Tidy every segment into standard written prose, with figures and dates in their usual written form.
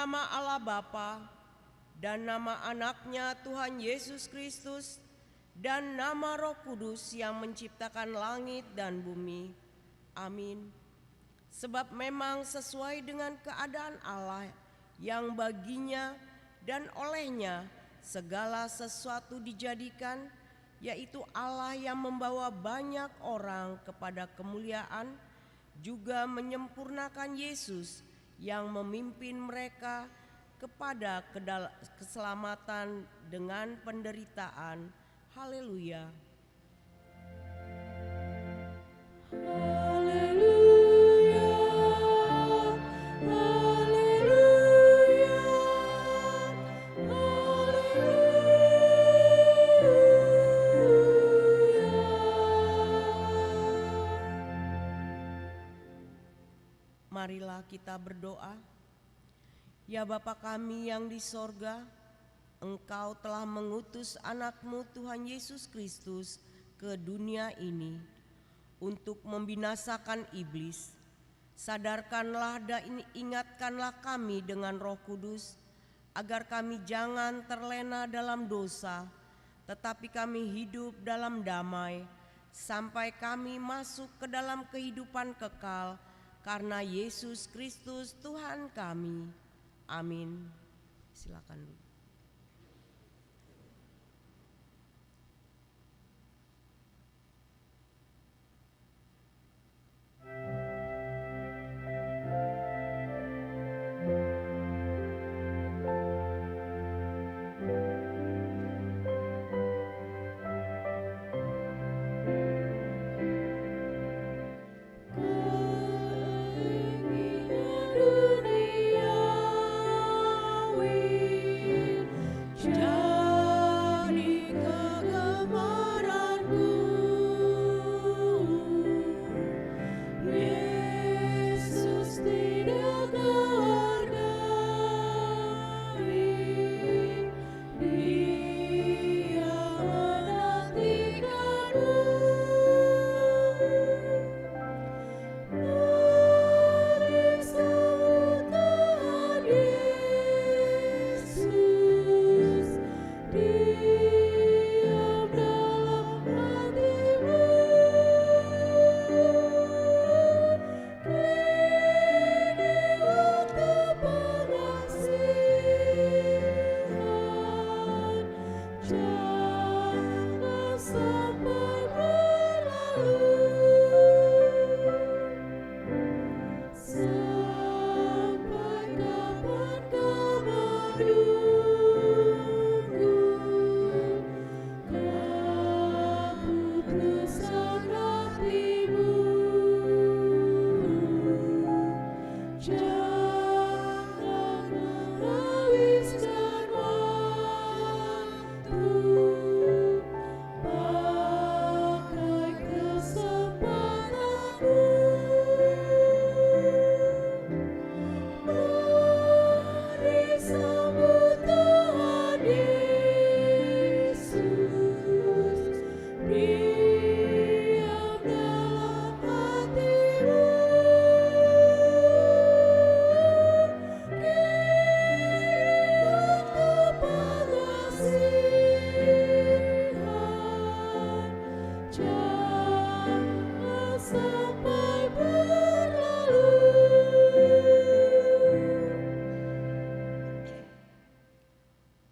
nama Allah Bapa dan nama anaknya Tuhan Yesus Kristus dan nama Roh Kudus yang menciptakan langit dan bumi. Amin. Sebab memang sesuai dengan keadaan Allah yang baginya dan olehnya segala sesuatu dijadikan, yaitu Allah yang membawa banyak orang kepada kemuliaan, juga menyempurnakan Yesus yang memimpin mereka kepada keselamatan dengan penderitaan. Haleluya. Marilah kita berdoa. Ya Bapa kami yang di sorga, Engkau telah mengutus anak-Mu Tuhan Yesus Kristus ke dunia ini untuk membinasakan iblis. Sadarkanlah dan ingatkanlah kami dengan Roh Kudus, agar kami jangan terlena dalam dosa, tetapi kami hidup dalam damai, sampai kami masuk ke dalam kehidupan kekal, karena Yesus Kristus Tuhan kami. Amin. Silakan dulu.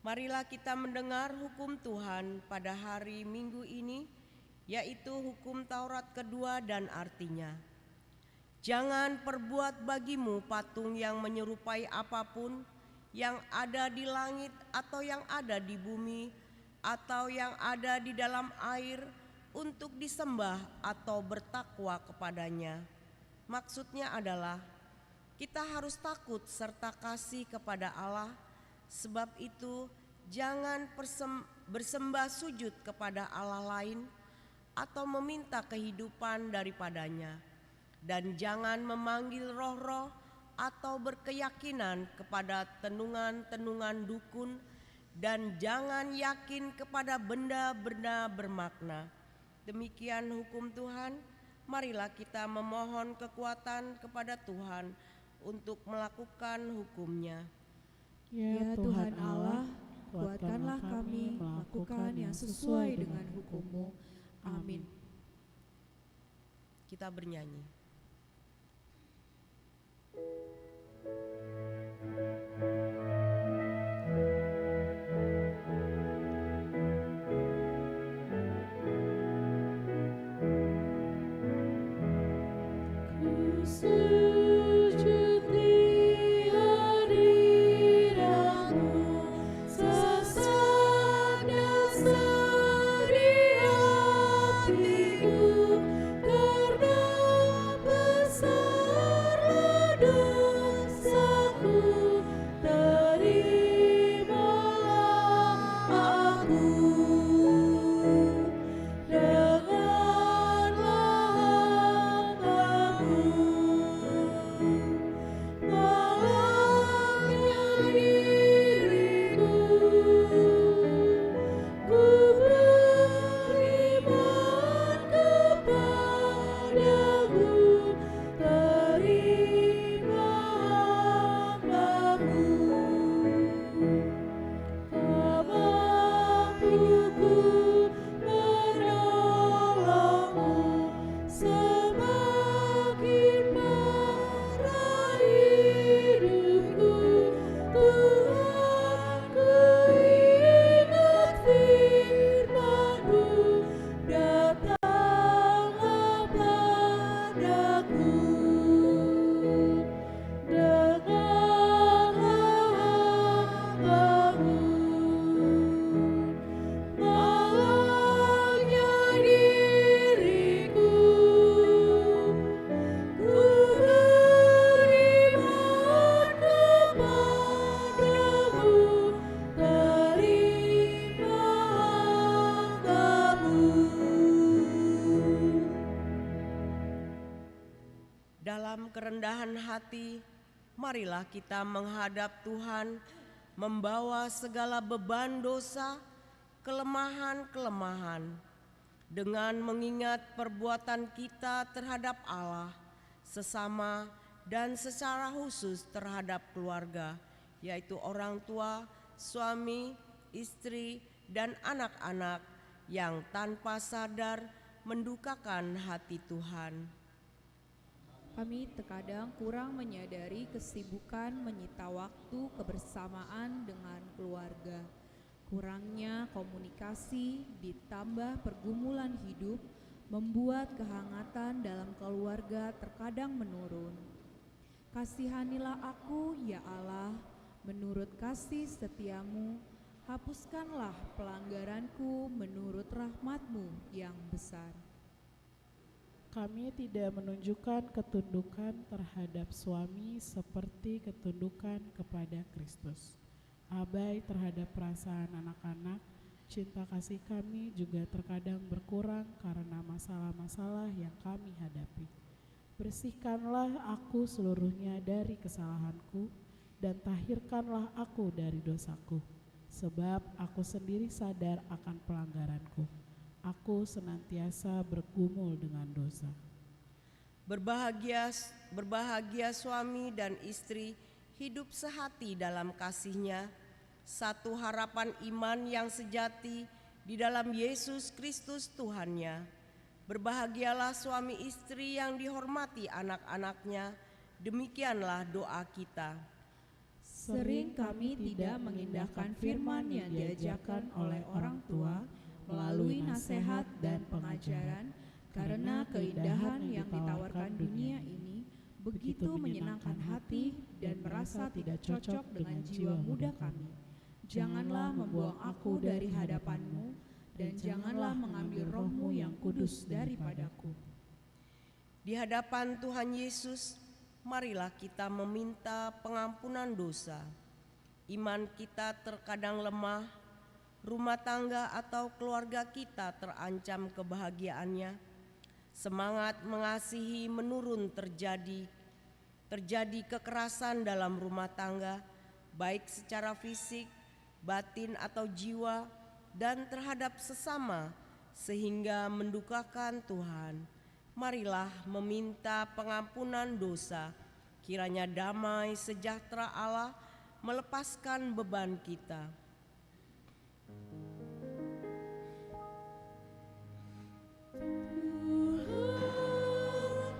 Marilah kita mendengar hukum Tuhan pada hari Minggu ini, yaitu hukum Taurat kedua dan artinya. Jangan perbuat bagimu patung yang menyerupai apapun yang ada di langit atau yang ada di bumi atau yang ada di dalam air untuk disembah atau bertakwa kepadanya. Maksudnya adalah kita harus takut serta kasih kepada Allah. Sebab itu jangan bersembah sujud kepada Allah lain atau meminta kehidupan daripadanya. Dan jangan memanggil roh-roh atau berkeyakinan kepada tenungan-tenungan dukun. Dan jangan yakin kepada benda-benda bermakna. Demikian hukum Tuhan. Marilah kita memohon kekuatan kepada Tuhan untuk melakukan hukum-Nya. Ya Tuhan Allah, kuatkanlah kami melakukan yang sesuai dengan hukum-Mu. Amin. Kita bernyanyi. Dalam kerendahan hati, marilah kita menghadap Tuhan, membawa segala beban dosa, kelemahan-kelemahan, dengan mengingat perbuatan kita terhadap Allah, sesama, dan secara khusus terhadap keluarga, yaitu orang tua, suami, istri, dan anak-anak yang tanpa sadar mendukakan hati Tuhan. Kami terkadang kurang menyadari kesibukan menyita waktu kebersamaan dengan keluarga. Kurangnya komunikasi ditambah pergumulan hidup membuat kehangatan dalam keluarga terkadang menurun. Kasihanilah aku, ya Allah, menurut kasih setiamu, hapuskanlah pelanggaranku menurut rahmat-Mu yang besar. Kami tidak menunjukkan ketundukan terhadap suami seperti ketundukan kepada Kristus. Abai terhadap perasaan anak-anak, cinta kasih kami juga terkadang berkurang karena masalah-masalah yang kami hadapi. Bersihkanlah aku seluruhnya dari kesalahanku dan tahirkanlah aku dari dosaku, sebab aku sendiri sadar akan pelanggaranku. Aku senantiasa bergumul dengan dosa. Berbahagia suami dan istri hidup sehati dalam kasihnya, satu harapan iman yang sejati di dalam Yesus Kristus Tuhannya. Berbahagialah suami istri yang dihormati anak-anaknya, demikianlah doa kita. Sering kami tidak mengindahkan firman yang diajarkan oleh orang tua melalui nasihat dan pengajaran, karena keindahan yang ditawarkan dunia ini begitu menyenangkan hati dan merasa tidak cocok dengan jiwa muda kami. Janganlah membuang aku dari hadapan-Mu, dan janganlah mengambil Roh-Mu yang kudus daripadaku. Di hadapan Tuhan Yesus, marilah kita meminta pengampunan dosa. Iman kita terkadang lemah, rumah tangga atau keluarga kita terancam kebahagiaannya. Semangat mengasihi menurun, terjadi kekerasan dalam rumah tangga, baik secara fisik, batin atau jiwa, dan terhadap sesama, sehingga mendukakan Tuhan. Marilah meminta pengampunan dosa, kiranya damai sejahtera Allah melepaskan beban kita.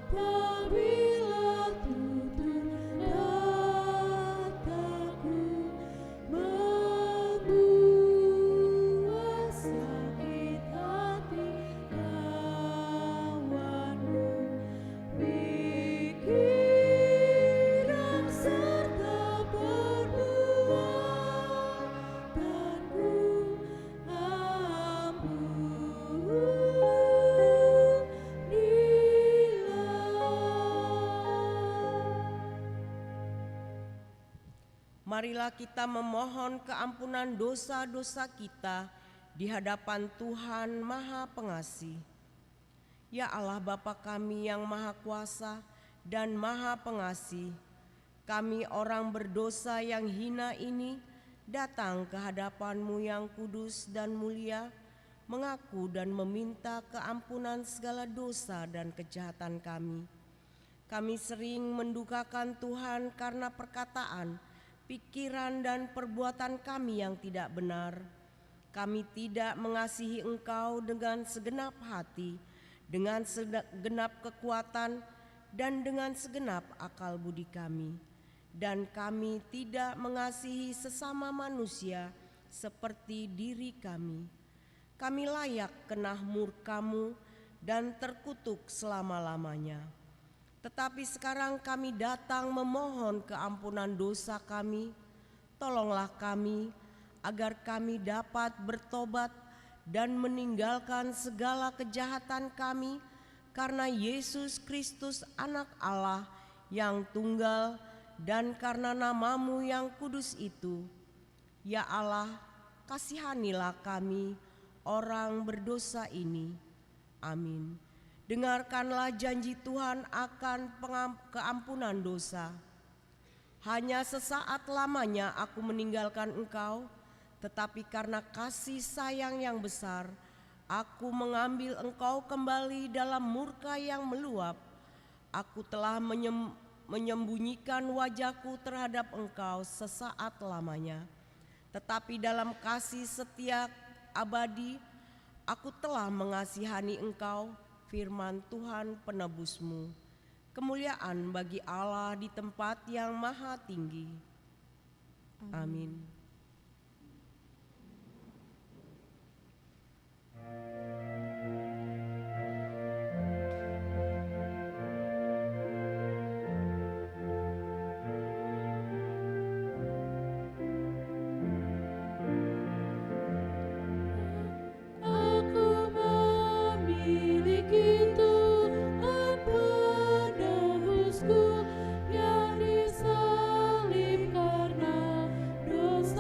Apabila tutur kataku membuat sakit hati kawanmu, pikiran serta perbuatanku Marilah kita memohon keampunan dosa-dosa kita di hadapan Tuhan Maha Pengasih. Ya Allah Bapa kami yang Maha Kuasa dan Maha Pengasih, kami orang berdosa yang hina ini datang ke hadapan-Mu yang kudus dan mulia, mengaku dan meminta keampunan segala dosa dan kejahatan kami. Kami sering mendukakan Tuhan karena perkataan, pikiran dan perbuatan kami yang tidak benar. Kami tidak mengasihi Engkau dengan segenap hati, dengan segenap kekuatan, dan dengan segenap akal budi kami. Dan kami tidak mengasihi sesama manusia seperti diri kami. Kami layak kena murka-Mu dan terkutuk selama-lamanya. Tetapi sekarang kami datang memohon keampunan dosa kami. Tolonglah kami agar kami dapat bertobat dan meninggalkan segala kejahatan kami karena Yesus Kristus Anak Allah yang tunggal dan karena nama-Mu yang kudus itu. Ya Allah, kasihanilah kami orang berdosa ini. Amin. Dengarkanlah janji Tuhan akan keampunan dosa. Hanya sesaat lamanya aku meninggalkan Engkau, tetapi karena kasih sayang yang besar, aku mengambil Engkau kembali dalam murka yang meluap. Aku telah menyembunyikan wajahku terhadap Engkau sesaat lamanya. Tetapi dalam kasih setia abadi, aku telah mengasihani Engkau, firman Tuhan penebus-Mu. Kemuliaan bagi Allah di tempat yang maha tinggi. Amin. yang disalib karena dosa.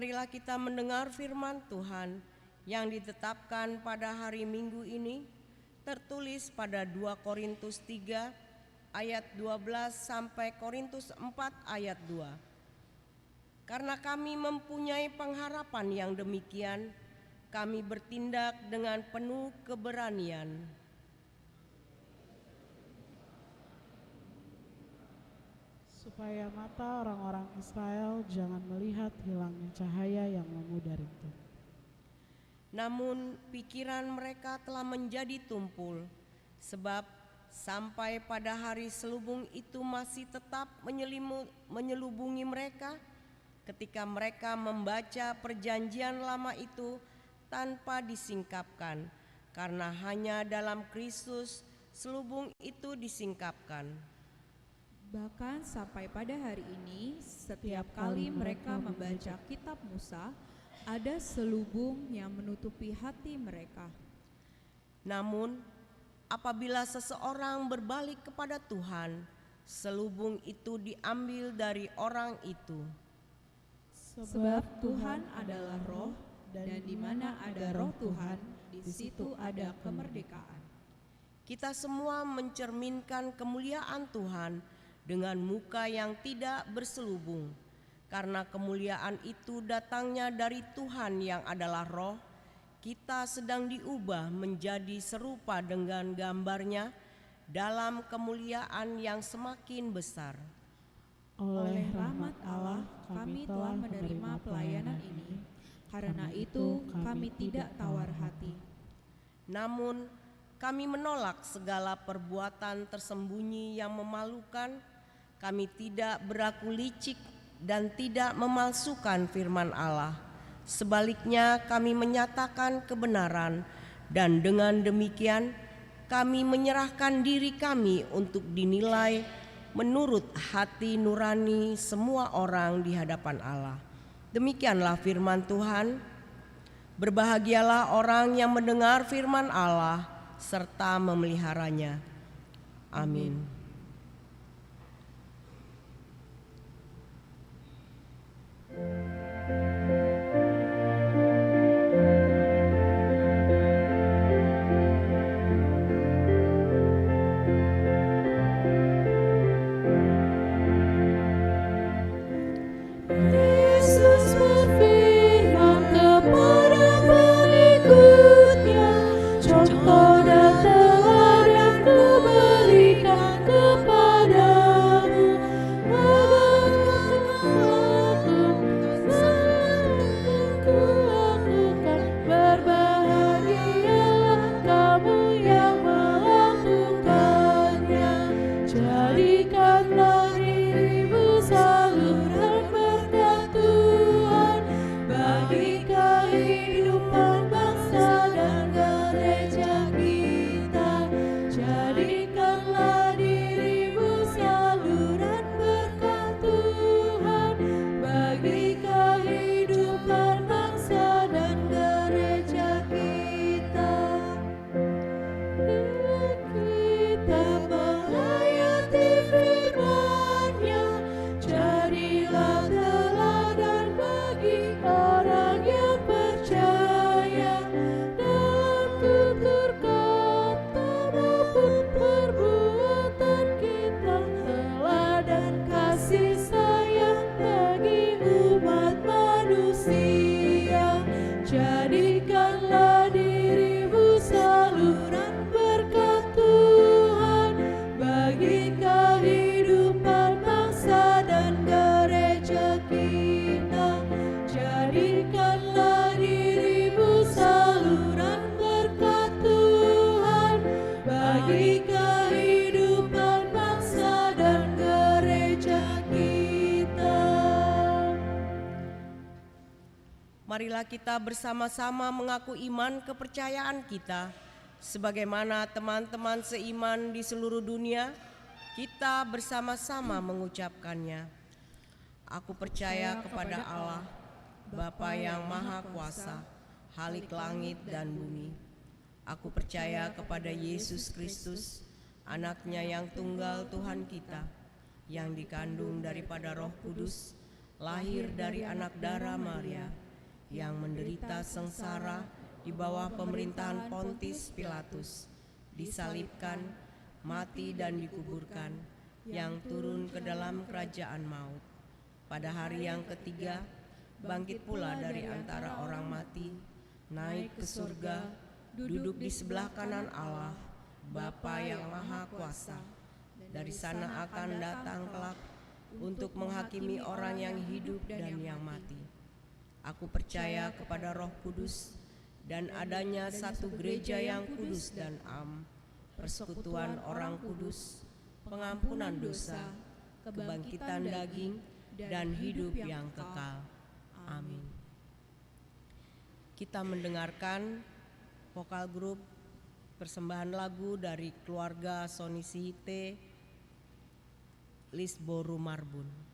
Marilah kita mendengar firman Tuhan yang ditetapkan pada hari Minggu ini, tertulis pada 2 Korintus 3 ayat 12 sampai Korintus 4 ayat 2. Karena kami mempunyai pengharapan yang demikian, kami bertindak dengan penuh keberanian. Supaya mata orang-orang Israel jangan melihat hilangnya cahaya yang memudar itu. Namun pikiran mereka telah menjadi tumpul, sebab sampai pada hari selubung itu masih tetap menyelubungi mereka ketika mereka membaca perjanjian lama itu tanpa disingkapkan, karena hanya dalam Kristus selubung itu disingkapkan. Bahkan sampai pada hari ini, setiap kali mereka membaca kitab Musa, ada selubung yang menutupi hati mereka. Namun, apabila seseorang berbalik kepada Tuhan, selubung itu diambil dari orang itu. Sebab Tuhan adalah roh, dan di mana ada roh Tuhan, di situ ada kemerdekaan. Kita semua mencerminkan kemuliaan Tuhan dengan muka yang tidak berselubung, karena kemuliaan itu datangnya dari Tuhan yang adalah roh. Kita sedang diubah menjadi serupa dengan gambarnya dalam kemuliaan yang semakin besar. Oleh rahmat Allah, kami telah menerima pelayanan ini. Karena itu kami tidak tawar hati. Namun kami menolak segala perbuatan tersembunyi yang memalukan. Kami tidak berlaku licik dan tidak memalsukan firman Allah. Sebaliknya kami menyatakan kebenaran, dan dengan demikian kami menyerahkan diri kami untuk dinilai menurut hati nurani semua orang di hadapan Allah. Demikianlah firman Tuhan. Berbahagialah orang yang mendengar firman Allah serta memeliharanya. Amin. Yesus berfirman kepada pengikutnya, contoh dan teladan kuberikan kepadamu, agar kulakukan. Berbahagialah kamu yang melakukannya. Jadikanlah dirimu saluran berkat Tuhan bagi kehidupan bangsa dan gereja kita. Jadikanlah dirimu saluran berkat Tuhan bagi kehidupan bangsa dan gereja kita. Bila kita menghayati firman-Nya, jadilah teladan bagi orang yang percaya. Dalam tutur kata maupun perbuatan kita, teladan kasih sayang bagi umat manusia. Jadikanlah dirimu saluran berkat Tuhan bagi kehidupan bangsa dan gereja kita. Jadikanlah dirimu saluran berkat Tuhan bagi kehidupan bangsa dan gereja kita. Marilah kita bersama-sama mengaku iman kepercayaan kita. Sebagaimana teman-teman seiman di seluruh dunia, kita bersama-sama mengucapkannya. Aku percaya kepada Allah, Bapa yang Maha Kuasa, Khalik langit dan bumi. Aku percaya kepada Yesus Kristus, Anaknya yang tunggal Tuhan kita, yang dikandung daripada Roh Kudus, lahir dari anak darah Maria, yang menderita sengsara di bawah pemerintahan Pontius Pilatus, disalibkan, mati dan dikuburkan, yang turun ke dalam kerajaan maut. Pada hari yang ketiga, bangkit pula dari antara orang mati, naik ke surga, duduk di sebelah kanan Allah, Bapa yang Maha Kuasa. Dari sana akan datang kelak untuk menghakimi orang yang hidup dan yang mati. Aku percaya kepada Roh Kudus dan adanya satu gereja yang kudus dan am, persekutuan orang kudus, pengampunan dosa, kebangkitan daging, dan hidup yang kekal. Amin. Kita mendengarkan vokal grup persembahan lagu dari keluarga Soni Sihite, Lisboru Marbun.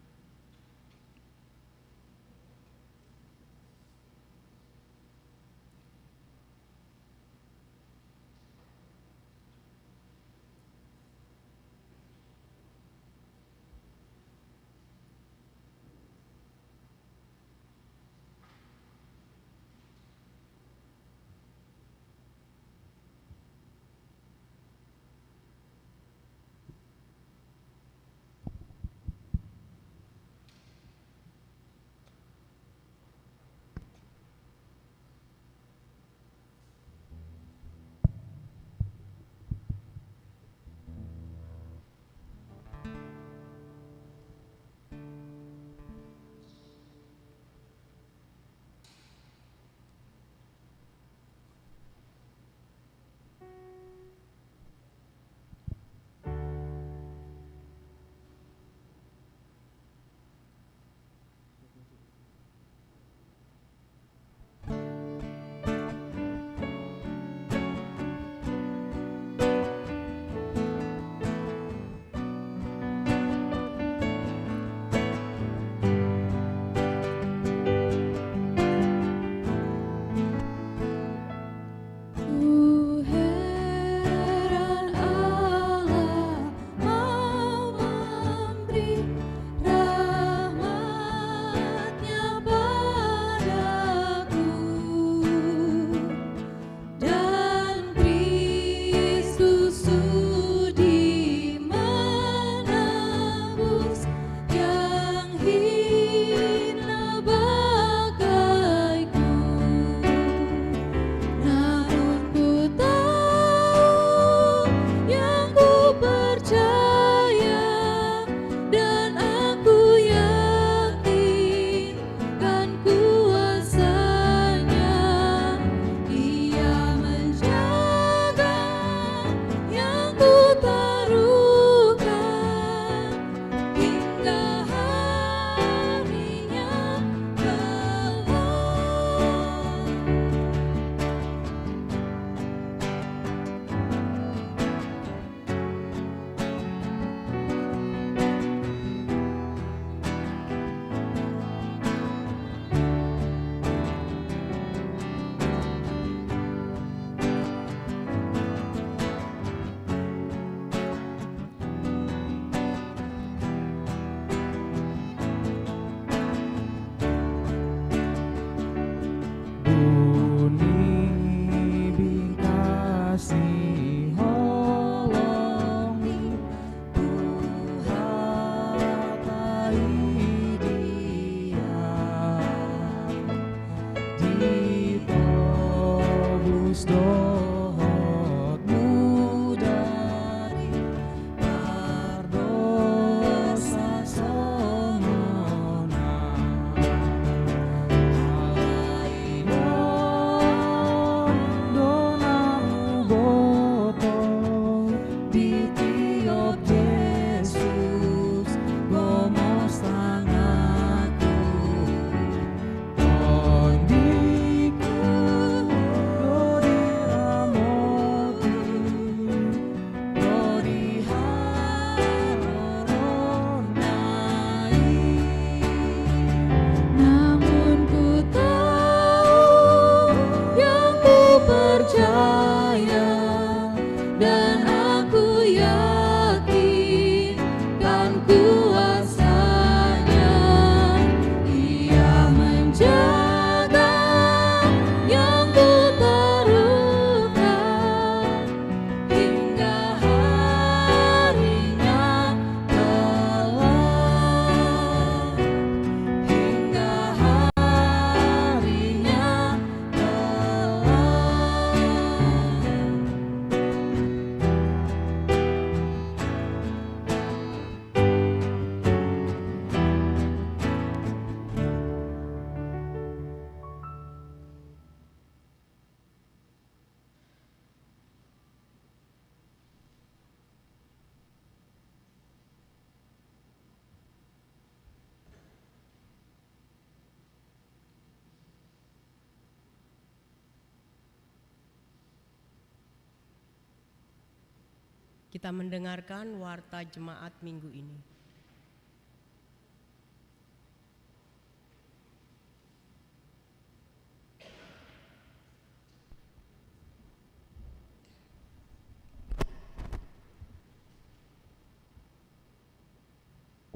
Kita mendengarkan warta jemaat minggu ini.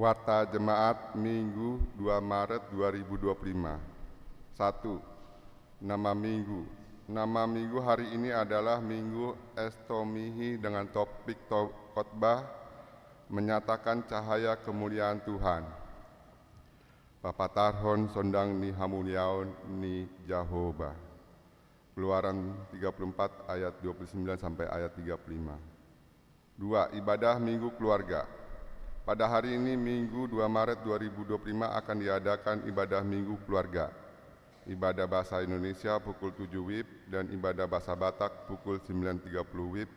Warta Jemaat Minggu 2 Maret 2025. 1. Nama Minggu. Nama Minggu hari ini adalah Minggu Estomihi dengan topik khotbah menyatakan cahaya kemuliaan Tuhan. Bapa Tarhon Sondang ni Hamuliaon ni Jehovah. Keluaran 34 ayat 29 sampai ayat 35. 2. Ibadah Minggu Keluarga. Pada hari ini Minggu 2 Maret 2025 akan diadakan ibadah Minggu Keluarga. Ibadah bahasa Indonesia pukul 7 WIB dan ibadah bahasa Batak pukul 9.30 WIB,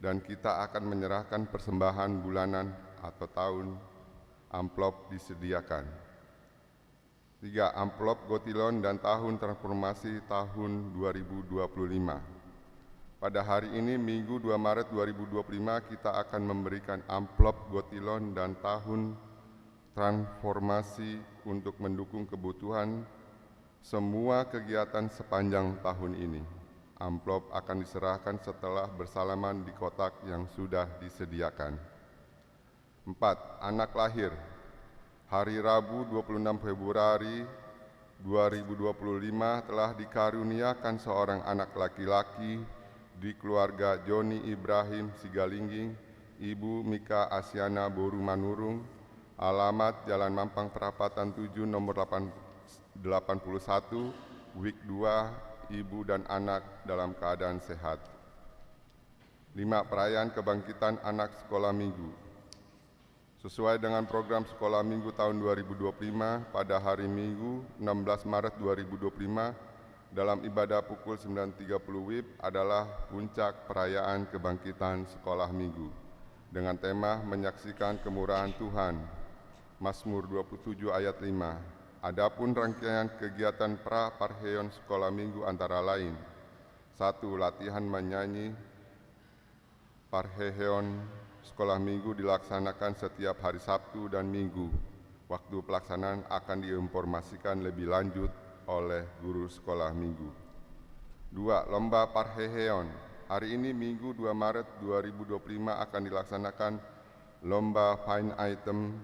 dan kita akan menyerahkan persembahan bulanan atau tahun. Amplop disediakan. 3. Amplop Gotilon dan tahun transformasi tahun 2025. Pada hari ini Minggu 2 Maret 2025 kita akan memberikan amplop Gotilon dan tahun transformasi untuk mendukung kebutuhan semua kegiatan sepanjang tahun ini. Amplop akan diserahkan setelah bersalaman di kotak yang sudah disediakan. 4. Anak lahir. Hari Rabu 26 Februari 2025 telah dikaruniakan seorang anak laki-laki di keluarga Joni Ibrahim Sigalingging, Ibu Mika Asyana Boru Manurung, alamat Jalan Mampang Perapatan 7 nomor 81, Wik 2, ibu dan anak dalam keadaan sehat. 5. Perayaan Kebangkitan Anak Sekolah Minggu. Sesuai dengan program Sekolah Minggu tahun 2025, pada hari Minggu 16 Maret 2025, dalam ibadah pukul 9.30 WIB adalah puncak perayaan kebangkitan sekolah minggu dengan tema menyaksikan kemurahan Tuhan, Mazmur 27 ayat 5. Adapun rangkaian kegiatan pra-parheon sekolah minggu antara lain: 1. Latihan menyanyi. Parheon sekolah minggu dilaksanakan setiap hari Sabtu dan Minggu. Waktu pelaksanaan akan diinformasikan lebih lanjut oleh guru sekolah minggu. 2. Lomba Parheon. Hari ini Minggu 2 Maret 2025 akan dilaksanakan lomba fine item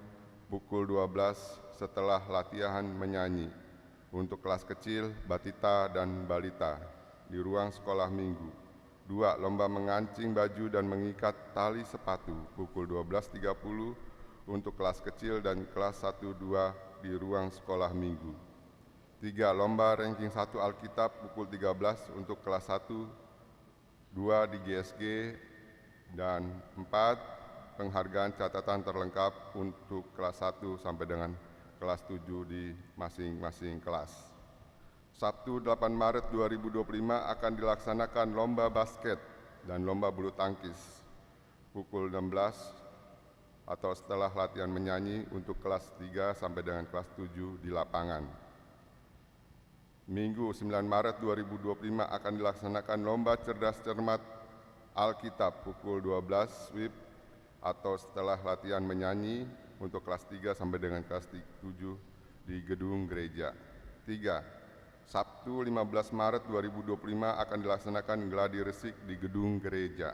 pukul 12 setelah latihan menyanyi untuk kelas kecil, batita dan balita di ruang sekolah minggu. 2. Lomba mengancing baju dan mengikat tali sepatu pukul 12.30 untuk kelas kecil dan kelas 1-2 di ruang sekolah minggu. 3. Lomba ranking 1 Alkitab pukul 13 untuk kelas 1, 2 di GSG, dan 4. Penghargaan catatan terlengkap untuk kelas 1 sampai dengan kelas 7 di masing-masing kelas. Sabtu 8 Maret 2025 akan dilaksanakan lomba basket dan lomba bulu tangkis pukul 16 atau setelah latihan menyanyi untuk kelas 3 sampai dengan kelas 7 di lapangan. Minggu 9 Maret 2025 akan dilaksanakan lomba cerdas cermat Alkitab pukul 12 WIB atau setelah latihan menyanyi untuk kelas 3 sampai dengan kelas 7 di gedung gereja. 3. Sabtu 15 Maret 2025 akan dilaksanakan gladi resik di gedung gereja.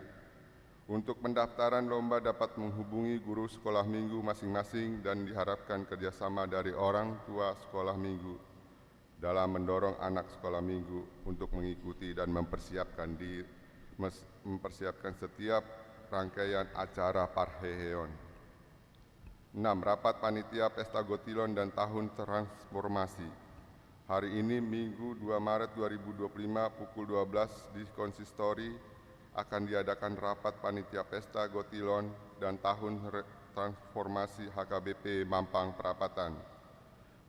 Untuk pendaftaran lomba dapat menghubungi guru sekolah minggu masing-masing dan diharapkan kerjasama dari orang tua sekolah minggu dalam mendorong anak sekolah minggu untuk mengikuti dan mempersiapkan setiap rangkaian acara Parheon. 6. Rapat Panitia Pesta Gotilon dan Tahun Transformasi. Hari ini Minggu 2 Maret 2025 pukul 12 di Konsistori akan diadakan rapat Panitia Pesta Gotilon dan Tahun Transformasi HKBP Mampang Perapatan.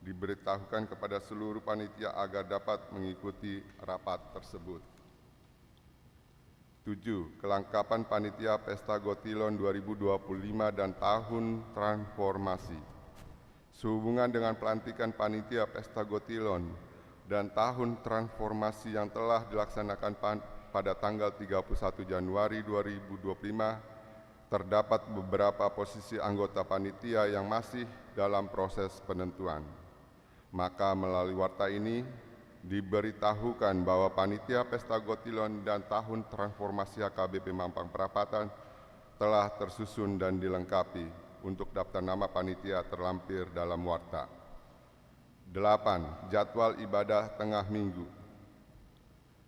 Diberitahukan kepada seluruh panitia agar dapat mengikuti rapat tersebut. 7. Kelengkapan Panitia Pesta Gotilon 2025 dan Tahun Transformasi. Sehubungan dengan pelantikan Panitia Pesta Gotilon dan Tahun Transformasi yang telah dilaksanakan pada tanggal 31 Januari 2025, terdapat beberapa posisi anggota panitia yang masih dalam proses penentuan. Maka melalui warta ini diberitahukan bahwa panitia Pesta Gotilon dan Tahun Transformasi HKBP Mampang Perapatan telah tersusun dan dilengkapi. Untuk daftar nama panitia terlampir dalam warta. 8. Jadwal ibadah tengah minggu.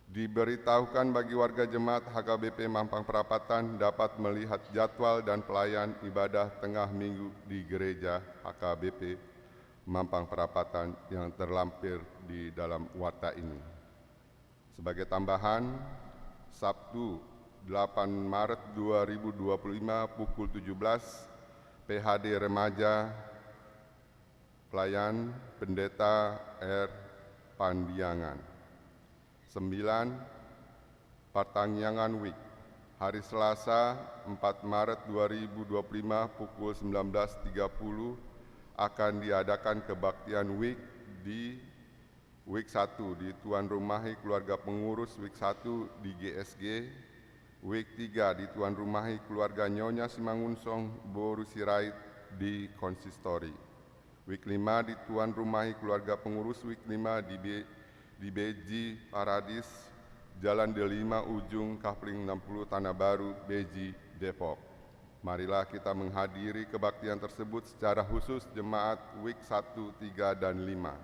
Diberitahukan bagi warga jemaat HKBP Mampang Perapatan dapat melihat jadwal dan pelayan ibadah tengah minggu di gereja HKBP Mampang Perapatan yang terlampir di dalam warta ini. Sebagai tambahan, Sabtu 8 Maret 2025 pukul 17, PHD Remaja Pelayan Pendeta R. Pandiangan. 9. Partangyangan Week, hari Selasa 4 Maret 2025 pukul 19.30 akan diadakan kebaktian Week di Week 1 di Tuan Rumahi Keluarga Pengurus, Week 1 di GSG, Week 3 di Tuan Rumahi Keluarga Nyonya Simangunsong Boru Sirait di Konsistori, Week 5 di Tuan Rumahi Keluarga Pengurus, Week 5 di Beji Paradis, Jalan D5 Ujung Kapling 60 Tanah Baru, Beji, Depok. Marilah kita menghadiri kebaktian tersebut secara khusus jemaat Week 1, 3, dan 5.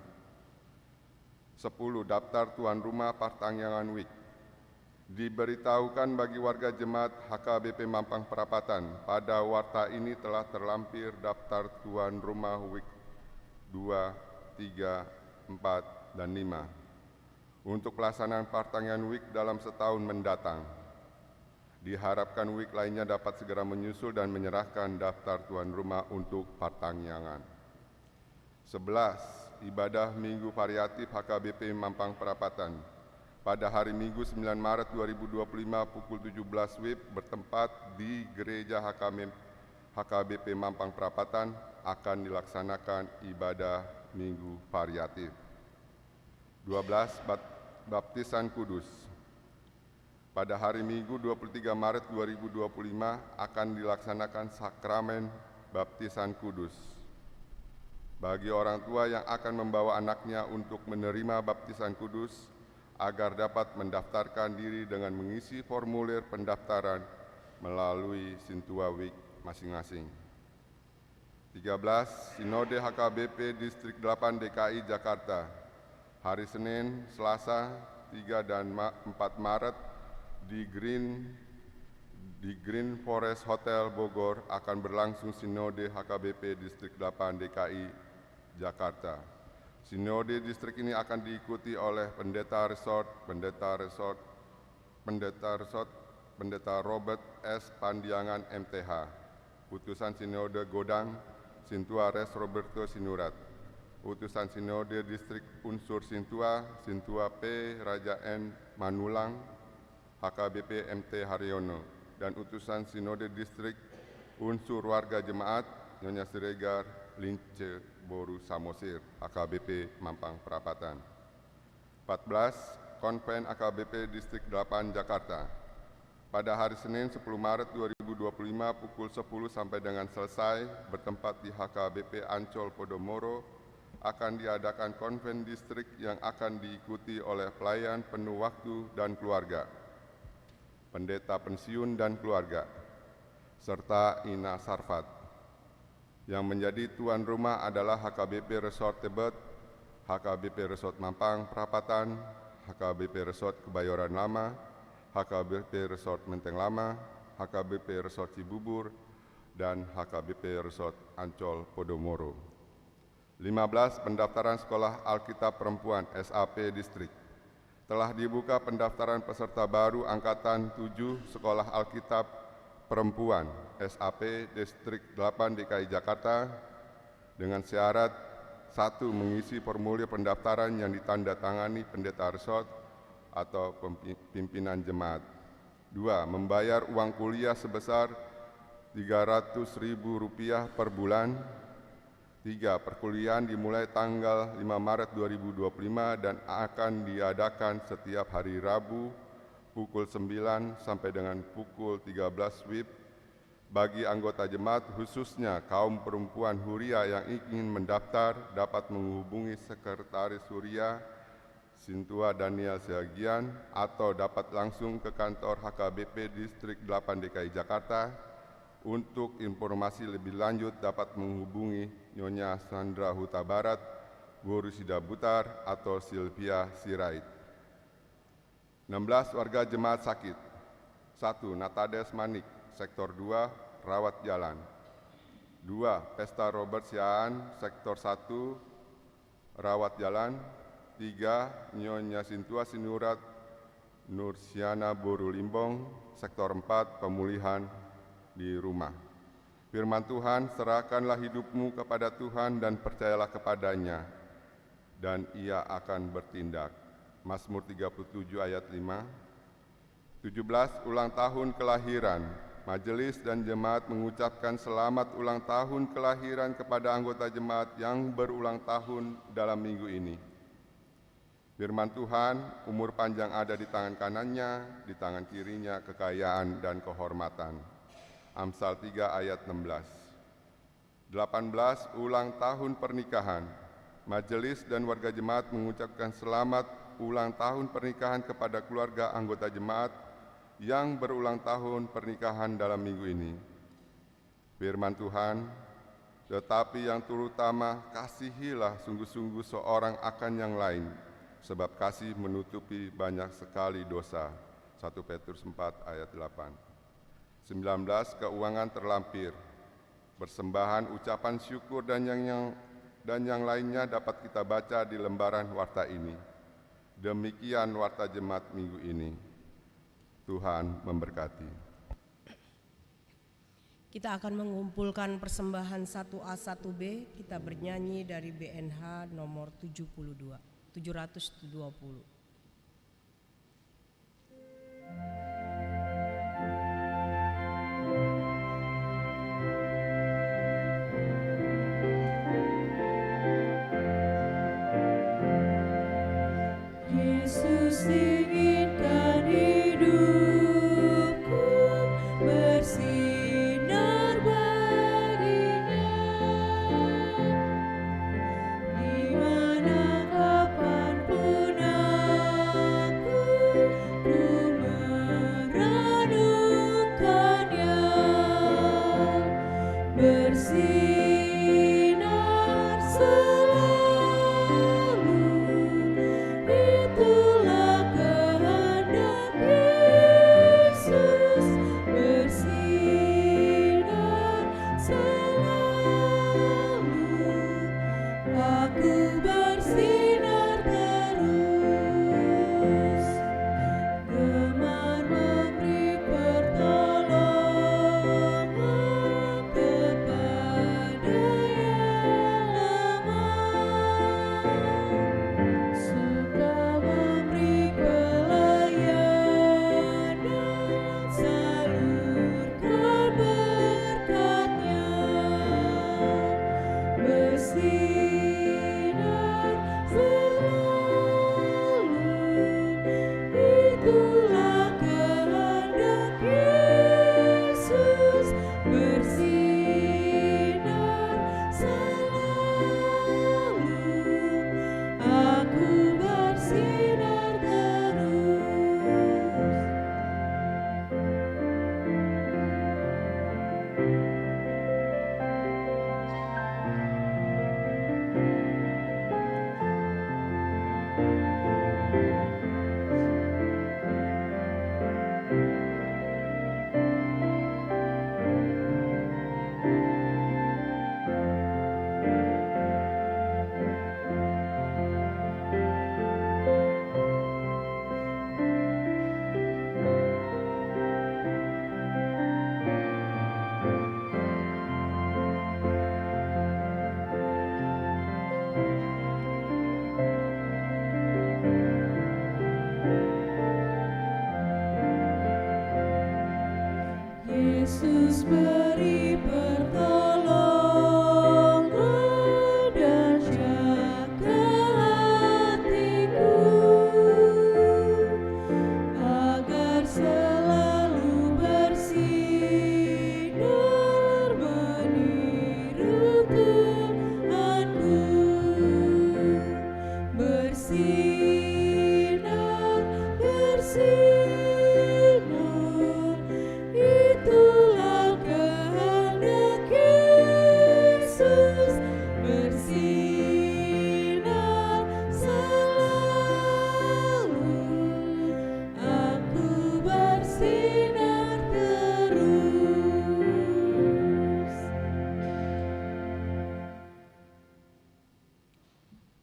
10. Daftar tuan rumah Partangyangan Week. Diberitahukan bagi warga jemaat HKBP Mampang Perapatan, pada warta ini telah terlampir daftar tuan rumah Week 2, 3, 4, dan 5. Untuk pelaksanaan Partangyangan Week dalam setahun mendatang. Diharapkan week lainnya dapat segera menyusul dan menyerahkan daftar tuan rumah untuk Partangyangan. 11. Ibadah Minggu Variatif HKBP Mampang Perapatan. Pada hari Minggu 9 Maret 2025 pukul 17 WIB bertempat di Gereja HKBP Mampang Perapatan akan dilaksanakan ibadah Minggu Variatif. 12. Baptisan Kudus. Pada hari Minggu 23 Maret 2025 akan dilaksanakan sakramen baptisan kudus. Bagi orang tua yang akan membawa anaknya untuk menerima baptisan kudus agar dapat mendaftarkan diri dengan mengisi formulir pendaftaran melalui Sintua Week masing-masing. 13. Sinode HKBP Distrik 8 DKI Jakarta. Hari Senin, Selasa 3 dan 4 Maret di Green Forest Hotel Bogor akan berlangsung Sinode HKBP Distrik 8 DKI Jakarta. Sinode distrik ini akan diikuti oleh Pendeta Robert S. Pandiangan MTH, Utusan Sinode Godang, Sintua Res Roberto Sinurat, Utusan Sinode Distrik Unsur Sintua, Sintua P. Raja N. Manulang, HKBP MT Haryono, dan Utusan Sinode Distrik Unsur Warga Jemaat, Nyonya Siregar Lince Boru Samosir, HKBP Mampang Perapatan. 14. Konven AKBP Distrik 8 Jakarta. Pada hari Senin 10 Maret 2025 pukul 10 sampai dengan selesai bertempat di HKBP Ancol Podomoro akan diadakan konven distrik yang akan diikuti oleh pelayan penuh waktu dan keluarga, pendeta pensiun dan keluarga, serta Ina Sarfat. Yang menjadi tuan rumah adalah HKBP Resort Tebet, HKBP Resort Mampang Perapatan, HKBP Resort Kebayoran Lama, HKBP Resort Menteng Lama, HKBP Resort Cibubur, dan HKBP Resort Ancol Podomoro. 15. Pendaftaran Sekolah Alkitab Perempuan SAP Distrik. Telah dibuka pendaftaran peserta baru Angkatan 7 Sekolah Alkitab Perempuan SAP Distrik 8 DKI Jakarta dengan syarat 1. Mengisi formulir pendaftaran yang ditandatangani pendeta resort atau pimpinan jemaat. 2. Membayar uang kuliah sebesar Rp300.000 per bulan. 3. Perkuliahan dimulai tanggal 5 Maret 2025 dan akan diadakan setiap hari Rabu pukul 9 sampai dengan pukul 13 WIB Bagi anggota jemaat, khususnya kaum perempuan Huria yang ingin mendaftar, dapat menghubungi Sekretaris Huria, Sintua Daniel Siagian, atau dapat langsung ke kantor HKBP Distrik 8 DKI Jakarta. Untuk informasi lebih lanjut dapat menghubungi Nyonya Sandra Huta Barat, Bu Rusida Butar, atau Sylvia Sirait. 16 warga jemaat sakit. 1. Natades Manik, Sektor 2, Rawat Jalan. 2. Pesta Robert Siaan, Sektor 1, Rawat Jalan. 3. Nyonya Sintua Sinurat Nursiana Boru Limbong, Sektor 4, Pemulihan di Rumah. Firman Tuhan, serahkanlah hidupmu kepada Tuhan dan percayalah kepadanya, dan Ia akan bertindak. Mazmur 37 ayat 5. 17. Ulang tahun kelahiran. Majelis dan jemaat mengucapkan selamat ulang tahun kelahiran kepada anggota jemaat yang berulang tahun dalam minggu ini. Firman Tuhan, umur panjang ada di tangan kanannya, di tangan kirinya kekayaan dan kehormatan. Amsal 3 ayat 16. 18. Ulang tahun pernikahan. Majelis dan warga jemaat mengucapkan selamat ulang tahun pernikahan kepada keluarga anggota jemaat yang berulang tahun pernikahan dalam minggu ini. Firman Tuhan, tetapi yang terutama kasihilah sungguh-sungguh seorang akan yang lain, sebab kasih menutupi banyak sekali dosa. 1 Petrus 4 ayat 8. 19. Keuangan terlampir. Persembahan, ucapan syukur dan yang lainnya dapat kita baca di lembaran warta ini. Demikian warta jemaat minggu ini. Tuhan memberkati. Kita akan mengumpulkan persembahan 1A 1B. Kita bernyanyi dari BNH nomor 720. Yesus inginkan hidupku bersinar baginya, di mana kapanpun aku merenungkannya, bersinar selalu. Itulah kehendak Yesus, bersinar selalu. Aku bersinar terus, gemar memberi pertolongan kepada yang lemah, suka memberi pelayanan, salurkan berkat-Nya, bersinar selalu. Itulah kehendak Yesus, bersinar selalu. Aku bersinar terus.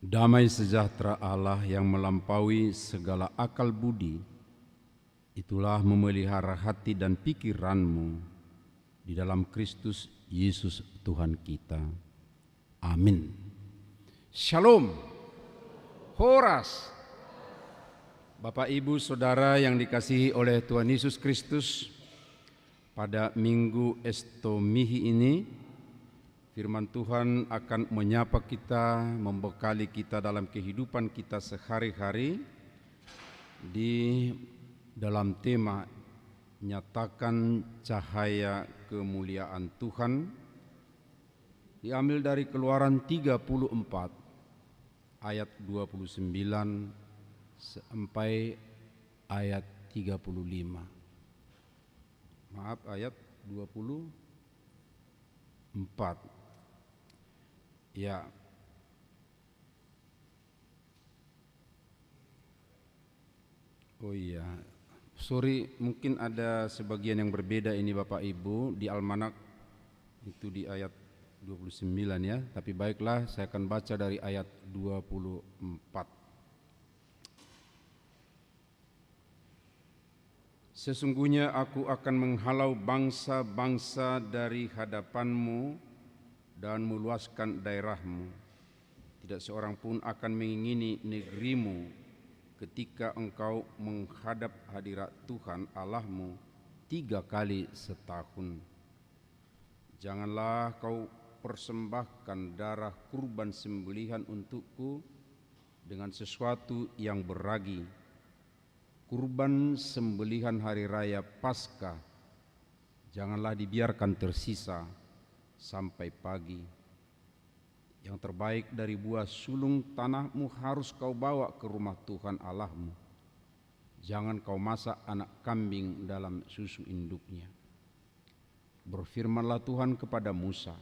Damai sejahtera Allah yang melampaui segala akal budi, itulah memelihara hati dan pikiranmu di dalam Kristus Yesus Tuhan kita. Amin. Shalom. Horas. Bapak, Ibu, Saudara yang dikasihi oleh Tuhan Yesus Kristus, pada Minggu Estomihi ini, firman Tuhan akan menyapa kita, membekali kita dalam kehidupan kita sehari-hari di dalam tema nyatakan cahaya kemuliaan Tuhan, diambil dari Keluaran 34 ayat 29 sampai ayat 35. Maaf, ayat 24. Ya. Oh iya. Sorry, mungkin ada sebagian yang berbeda ini Bapak Ibu. Di almanak itu di ayat 29 ya. Tapi baiklah, saya akan baca dari ayat 24. Sesungguhnya aku akan menghalau bangsa-bangsa dari hadapanmu dan meluaskan daerahmu. Tidak seorang pun akan mengingini negerimu ketika engkau menghadap hadirat Tuhan Allahmu 3 kali setahun. Janganlah kau persembahkan darah kurban sembelihan untukku dengan sesuatu yang beragi. Kurban sembelihan hari raya Paskah janganlah dibiarkan tersisa sampai pagi. Yang terbaik dari buah sulung tanahmu harus kau bawa ke rumah Tuhan Allahmu. Jangan kau masak anak kambing dalam susu induknya. Berfirmanlah Tuhan kepada Musa,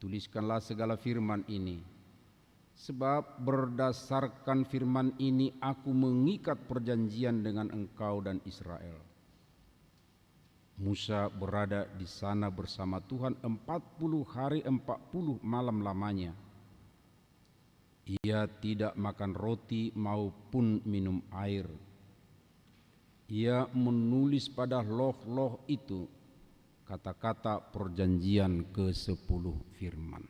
tuliskanlah segala firman ini, sebab berdasarkan firman ini aku mengikat perjanjian dengan engkau dan Israel. Musa berada di sana bersama Tuhan 40 hari 40 malam lamanya. Ia tidak makan roti maupun minum air. Ia menulis pada loh-loh itu kata-kata perjanjian ke-10 firman.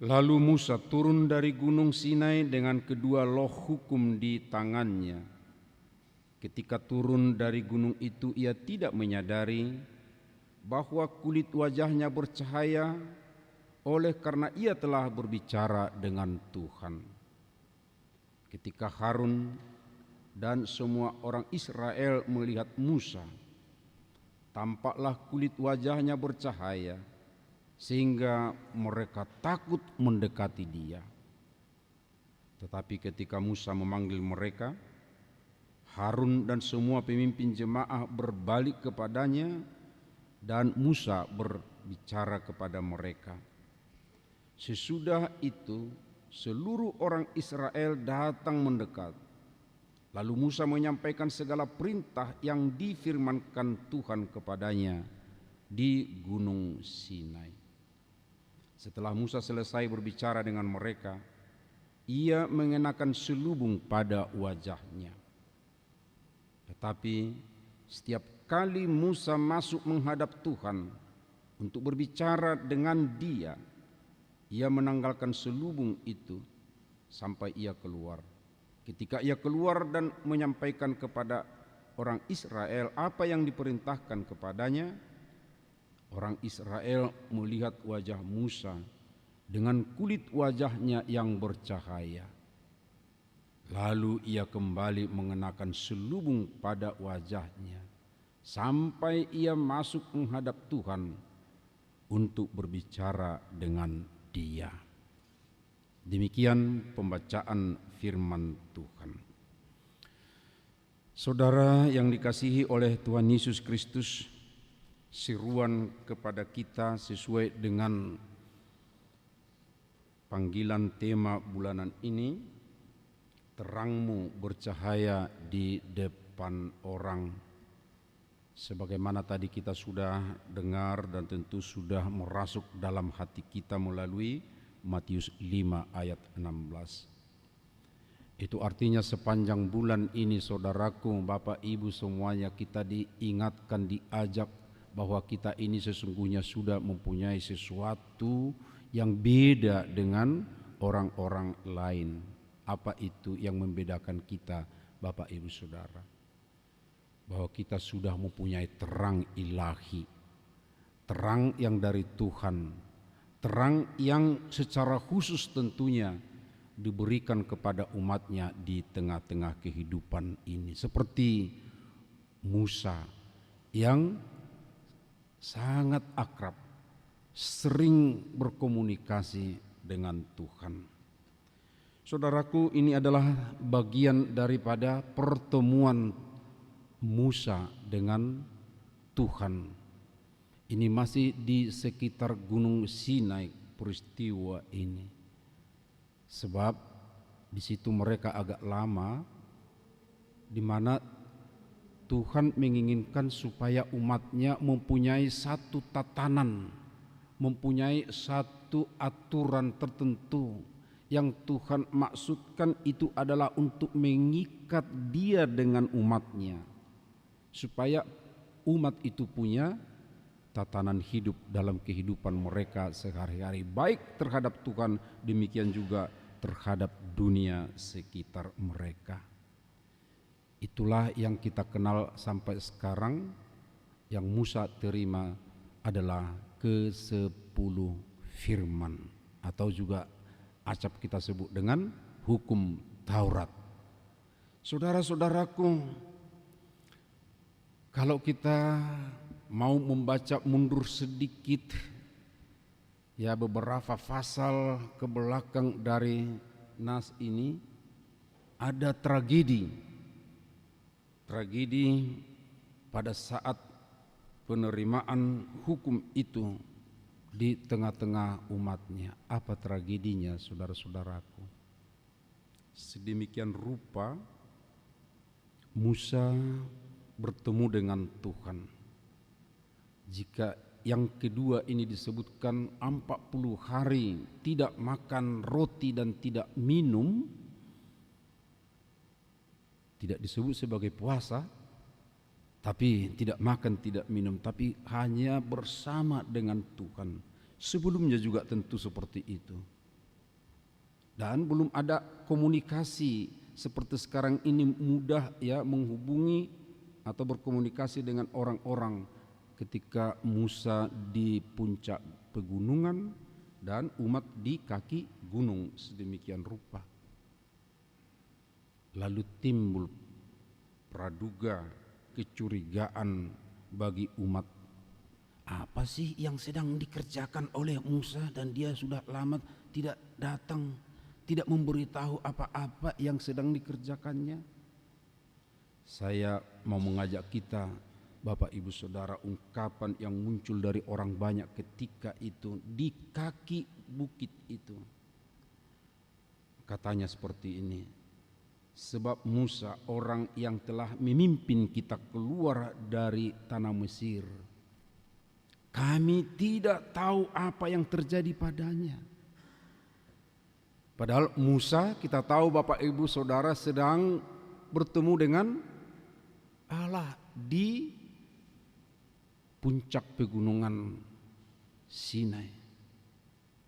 Lalu Musa turun dari gunung Sinai dengan kedua loh hukum di tangannya. Ketika turun dari gunung itu, ia tidak menyadari bahwa kulit wajahnya bercahaya oleh karena ia telah berbicara dengan Tuhan. Ketika Harun dan semua orang Israel melihat Musa, tampaklah kulit wajahnya bercahaya sehingga mereka takut mendekati dia. Tetapi ketika Musa memanggil mereka, Harun dan semua pemimpin jemaah berbalik kepadanya dan Musa berbicara kepada mereka. Sesudah itu seluruh orang Israel datang mendekat. Lalu Musa menyampaikan segala perintah yang difirmankan Tuhan kepadanya di Gunung Sinai. Setelah Musa selesai berbicara dengan mereka, ia mengenakan selubung pada wajahnya. Tetapi setiap kali Musa masuk menghadap Tuhan untuk berbicara dengan dia, ia menanggalkan selubung itu sampai ia keluar. Ketika ia keluar dan menyampaikan kepada orang Israel apa yang diperintahkan kepadanya, orang Israel melihat wajah Musa dengan kulit wajahnya yang bercahaya. Lalu ia kembali mengenakan selubung pada wajahnya sampai ia masuk menghadap Tuhan untuk berbicara dengan dia. Demikian pembacaan firman Tuhan. Saudara yang dikasihi oleh Tuhan Yesus Kristus, seruan kepada kita sesuai dengan panggilan tema bulanan ini, terangmu bercahaya di depan orang. Sebagaimana tadi kita sudah dengar dan tentu sudah merasuk dalam hati kita melalui Matius 5 ayat 16. Itu artinya sepanjang bulan ini saudaraku, Bapak Ibu semuanya, kita diingatkan, diajak bahwa kita ini sesungguhnya sudah mempunyai sesuatu yang beda dengan orang-orang lain. Apa itu yang membedakan kita, Bapak Ibu Saudara? Bahwa kita sudah mempunyai terang ilahi, terang yang dari Tuhan, terang yang secara khusus tentunya diberikan kepada umatnya di tengah-tengah kehidupan ini. Seperti Musa yang sangat akrab, sering berkomunikasi dengan Tuhan. Saudaraku, ini adalah bagian daripada pertemuan Musa dengan Tuhan. Ini masih di sekitar Gunung Sinai peristiwa ini. Sebab di situ mereka agak lama, di mana Tuhan menginginkan supaya umatnya mempunyai satu tatanan, mempunyai satu aturan tertentu. Yang Tuhan maksudkan itu adalah untuk mengikat Dia dengan umatnya, supaya umat itu punya tatanan hidup dalam kehidupan mereka sehari-hari, baik terhadap Tuhan, demikian juga terhadap dunia sekitar mereka. Itulah yang kita kenal sampai sekarang, yang Musa terima adalah ke-10 firman, atau juga acap kita sebut dengan hukum Taurat. Saudara-saudaraku, kalau kita mau membaca mundur sedikit, ya beberapa pasal ke belakang dari nas ini, ada tragedi pada saat penerimaan hukum itu di tengah-tengah umatnya. Apa tragedinya, saudara-saudaraku? Sedemikian rupa Musa bertemu dengan Tuhan. Jika yang kedua ini disebutkan 40 hari tidak makan roti dan tidak minum, tidak disebut sebagai puasa, tapi tidak makan, tidak minum, tapi hanya bersama dengan Tuhan. Sebelumnya juga tentu seperti itu. Dan belum ada komunikasi seperti sekarang ini, mudah ya menghubungi atau berkomunikasi dengan orang-orang. Ketika Musa di puncak pegunungan dan umat di kaki gunung sedemikian rupa. Lalu timbul praduga, kecurigaan bagi umat. Apa sih yang sedang dikerjakan oleh Musa dan dia sudah lama tidak datang, tidak memberitahu apa-apa yang sedang dikerjakannya? Saya mau mengajak kita, Bapak Ibu Saudara, ungkapan yang muncul dari orang banyak ketika itu di kaki bukit itu. Katanya seperti ini, sebab Musa orang yang telah memimpin kita keluar dari tanah Mesir, kami tidak tahu apa yang terjadi padanya. Padahal Musa, kita tahu Bapak Ibu Saudara, sedang bertemu dengan Allah di puncak pegunungan Sinai.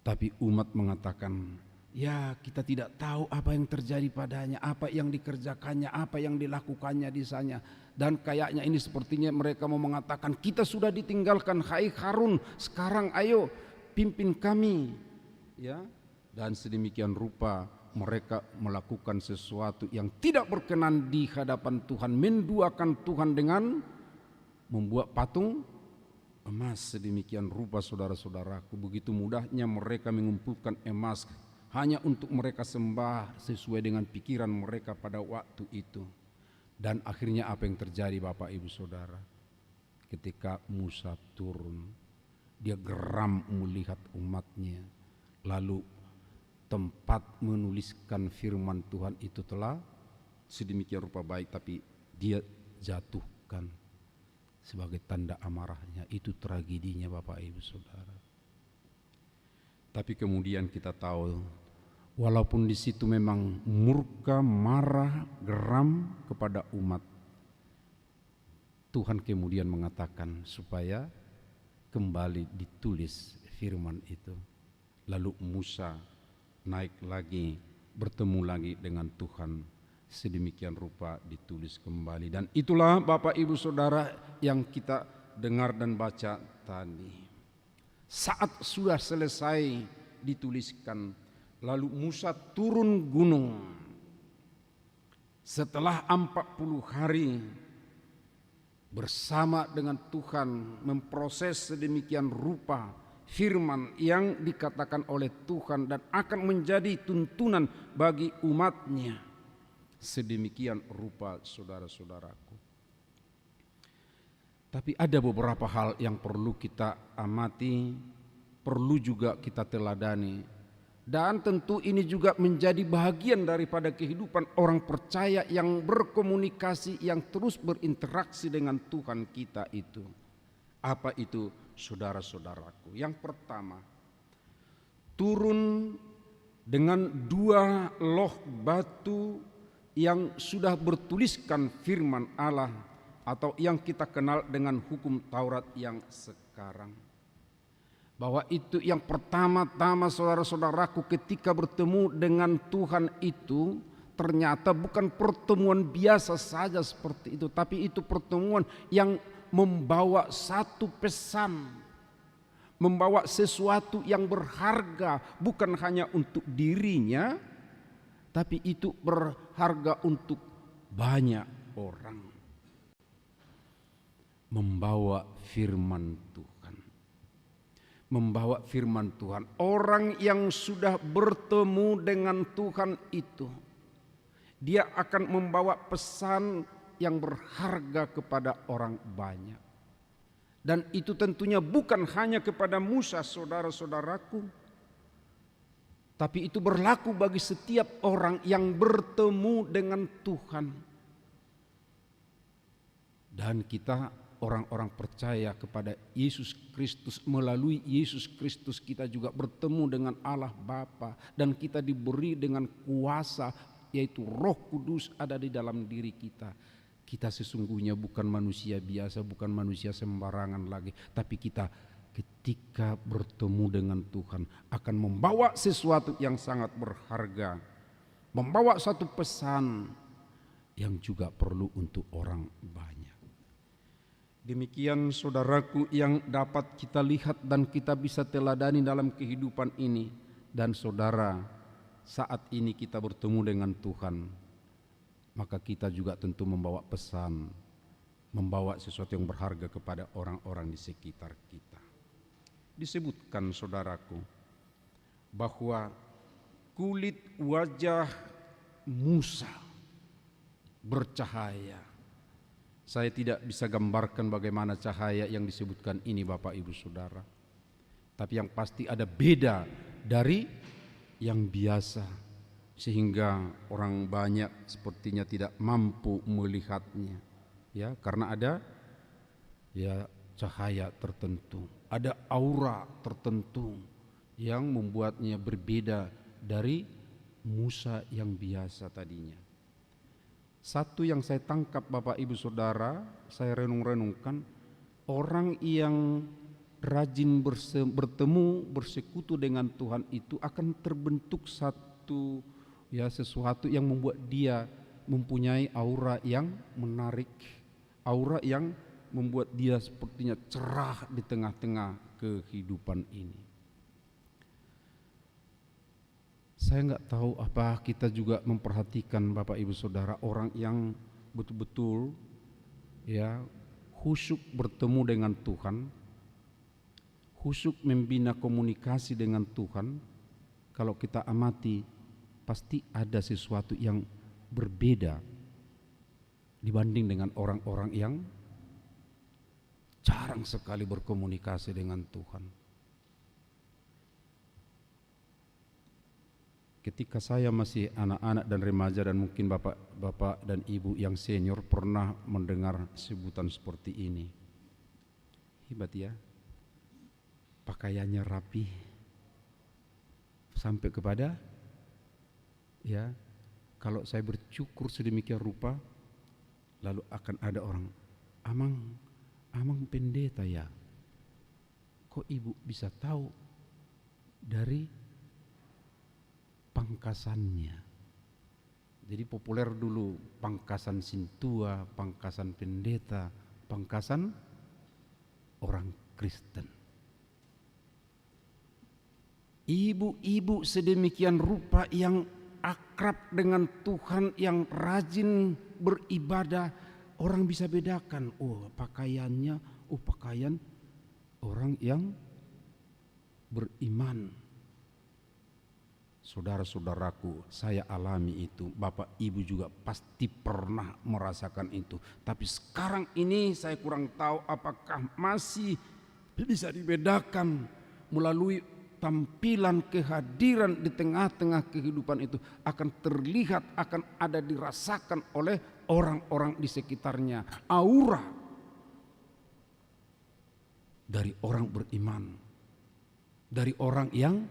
Tapi umat mengatakan, ya kita tidak tahu apa yang terjadi padanya, apa yang dikerjakannya, apa yang dilakukannya di sana. Dan kayaknya ini sepertinya mereka mau mengatakan, kita sudah ditinggalkan, hai Harun, sekarang ayo pimpin kami. Ya, dan sedemikian rupa mereka melakukan sesuatu yang tidak berkenan di hadapan Tuhan, menduakan Tuhan dengan membuat patung emas. Sedemikian rupa saudara-saudaraku, begitu mudahnya mereka mengumpulkan emas hanya untuk mereka sembah sesuai dengan pikiran mereka pada waktu itu. Dan akhirnya apa yang terjadi Bapak Ibu Saudara? Ketika Musa turun, dia geram melihat umatnya, lalu tempat menuliskan firman Tuhan itu telah sedemikian rupa baik, tapi dia jatuhkan sebagai tanda amarahnya. Itu tragedinya Bapak Ibu Saudara. Tapi kemudian kita tahu, walaupun di situ memang murka, marah, geram kepada umat, Tuhan kemudian mengatakan supaya kembali ditulis firman itu. Lalu Musa naik lagi, bertemu lagi dengan Tuhan, sedemikian rupa ditulis kembali. Dan itulah Bapak Ibu Saudara yang kita dengar dan baca tadi. Saat sudah selesai dituliskan, lalu Musa turun gunung. Setelah 40 hari bersama dengan Tuhan memproses sedemikian rupa firman yang dikatakan oleh Tuhan dan akan menjadi tuntunan bagi umatnya. Sedemikian rupa saudara-saudaraku. Tapi ada beberapa hal yang perlu kita amati, perlu juga kita teladani. Dan tentu ini juga menjadi bagian daripada kehidupan orang percaya yang berkomunikasi, yang terus berinteraksi dengan Tuhan kita itu. Apa itu, saudara-saudaraku? Yang pertama, turun dengan 2 loh batu yang sudah bertuliskan firman Allah, atau yang kita kenal dengan hukum Taurat yang sekarang. Bahwa itu yang pertama-tama saudara-saudaraku ketika bertemu dengan Tuhan itu ternyata bukan pertemuan biasa saja seperti itu, tapi itu pertemuan yang membawa satu pesan, membawa sesuatu yang berharga, bukan hanya untuk dirinya, tapi itu berharga untuk banyak orang. Membawa firman Tuhan, membawa firman Tuhan. Orang yang sudah bertemu dengan Tuhan itu, dia akan membawa pesan yang berharga kepada orang banyak. Dan itu tentunya bukan hanya kepada Musa, saudara-saudaraku, tapi itu berlaku bagi setiap orang yang bertemu dengan Tuhan. Dan kita orang-orang percaya kepada Yesus Kristus, melalui Yesus Kristus kita juga bertemu dengan Allah Bapa, dan kita diberi dengan kuasa, yaitu Roh Kudus ada di dalam diri kita. Kita sesungguhnya bukan manusia biasa, bukan manusia sembarangan lagi, tapi kita ketika bertemu dengan Tuhan akan membawa sesuatu yang sangat berharga, membawa satu pesan yang juga perlu untuk orang banyak. Demikian saudaraku yang dapat kita lihat dan kita bisa teladani dalam kehidupan ini. Dan saudara, saat ini kita bertemu dengan Tuhan, maka kita juga tentu membawa pesan, membawa sesuatu yang berharga kepada orang-orang di sekitar kita. Disebutkan saudaraku bahwa kulit wajah Musa bercahaya. Saya tidak bisa gambarkan bagaimana cahaya yang disebutkan ini Bapak Ibu Saudara. Tapi yang pasti ada beda dari yang biasa, sehingga orang banyak sepertinya tidak mampu melihatnya. Ya, karena ada ya cahaya tertentu, ada aura tertentu yang membuatnya berbeda dari Musa yang biasa tadinya. Satu yang saya tangkap Bapak Ibu Saudara, saya renung-renungkan, orang yang rajin bertemu, bersekutu dengan Tuhan itu akan terbentuk satu ya sesuatu yang membuat dia mempunyai aura yang menarik, aura yang membuat dia sepertinya cerah di tengah-tengah kehidupan ini. Saya nggak tahu apa kita juga memperhatikan Bapak Ibu Saudara orang yang betul-betul ya khusyuk bertemu dengan Tuhan, khusyuk membina komunikasi dengan Tuhan. Kalau kita amati pasti ada sesuatu yang berbeda dibanding dengan orang-orang yang jarang sekali berkomunikasi dengan Tuhan. Ketika saya masih anak-anak dan remaja, dan mungkin bapak-bapak dan ibu yang senior pernah mendengar sebutan seperti ini. Hebat ya, pakaiannya rapi, sampai kepada ya, kalau saya bercukur sedemikian rupa, lalu akan ada orang, amang pendeta ya, kok ibu bisa tahu dari pangkasannya? Jadi populer dulu pangkasan sintua, pangkasan pendeta, pangkasan orang Kristen. Ibu-ibu sedemikian rupa yang akrab dengan Tuhan, yang rajin beribadah, orang bisa bedakan, oh pakaiannya, oh pakaian orang yang beriman. Saudara-saudaraku, saya alami itu, Bapak Ibu juga pasti pernah merasakan itu. Tapi sekarang ini saya kurang tahu apakah masih bisa dibedakan melalui tampilan kehadiran di tengah-tengah kehidupan itu akan terlihat, akan ada dirasakan oleh orang-orang di sekitarnya. Aura dari orang beriman, dari orang yang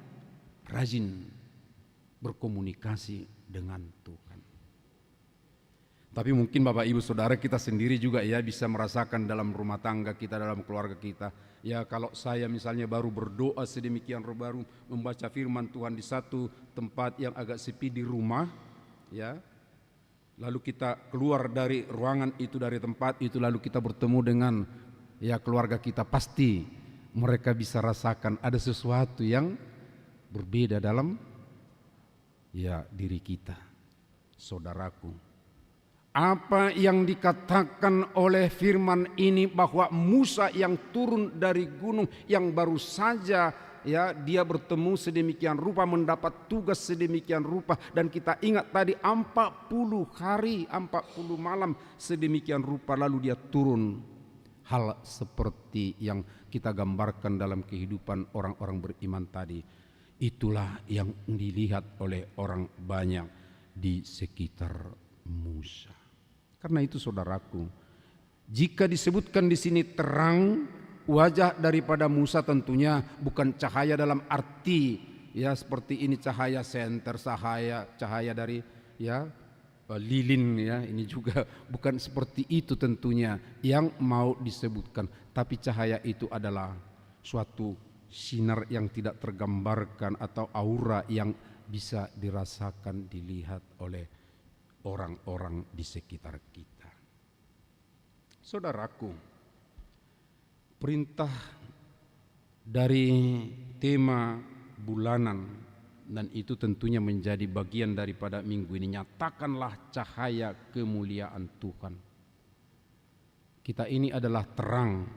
rajin berkomunikasi dengan Tuhan. Tapi mungkin Bapak Ibu Saudara kita sendiri juga ya bisa merasakan dalam rumah tangga kita, dalam keluarga kita. Ya kalau saya misalnya baru berdoa sedemikian, baru membaca firman Tuhan di satu tempat yang agak sepi di rumah, ya. Lalu kita keluar dari ruangan itu, dari tempat itu, lalu kita bertemu dengan ya keluarga kita, pasti mereka bisa rasakan ada sesuatu yang berbeda dalam ya diri kita. Saudaraku, apa yang dikatakan oleh firman ini bahwa Musa yang turun dari gunung, yang baru saja ya dia bertemu sedemikian rupa, mendapat tugas sedemikian rupa, dan kita ingat tadi 40 hari 40 malam sedemikian rupa, lalu dia turun. Hal seperti yang kita gambarkan dalam kehidupan orang-orang beriman tadi, itulah yang dilihat oleh orang banyak di sekitar Musa. Karena itu saudaraku, jika disebutkan di sini terang, wajah daripada Musa tentunya bukan cahaya dalam arti ya seperti ini cahaya senter, cahaya dari ya lilin ya, ini juga bukan seperti itu tentunya yang mau disebutkan, tapi cahaya itu adalah suatu sinar yang tidak tergambarkan atau aura yang bisa dirasakan, dilihat oleh orang-orang di sekitar kita. Saudaraku, perintah dari tema bulanan, dan itu tentunya menjadi bagian daripada minggu ini, nyatakanlah cahaya kemuliaan Tuhan. Kita ini adalah terang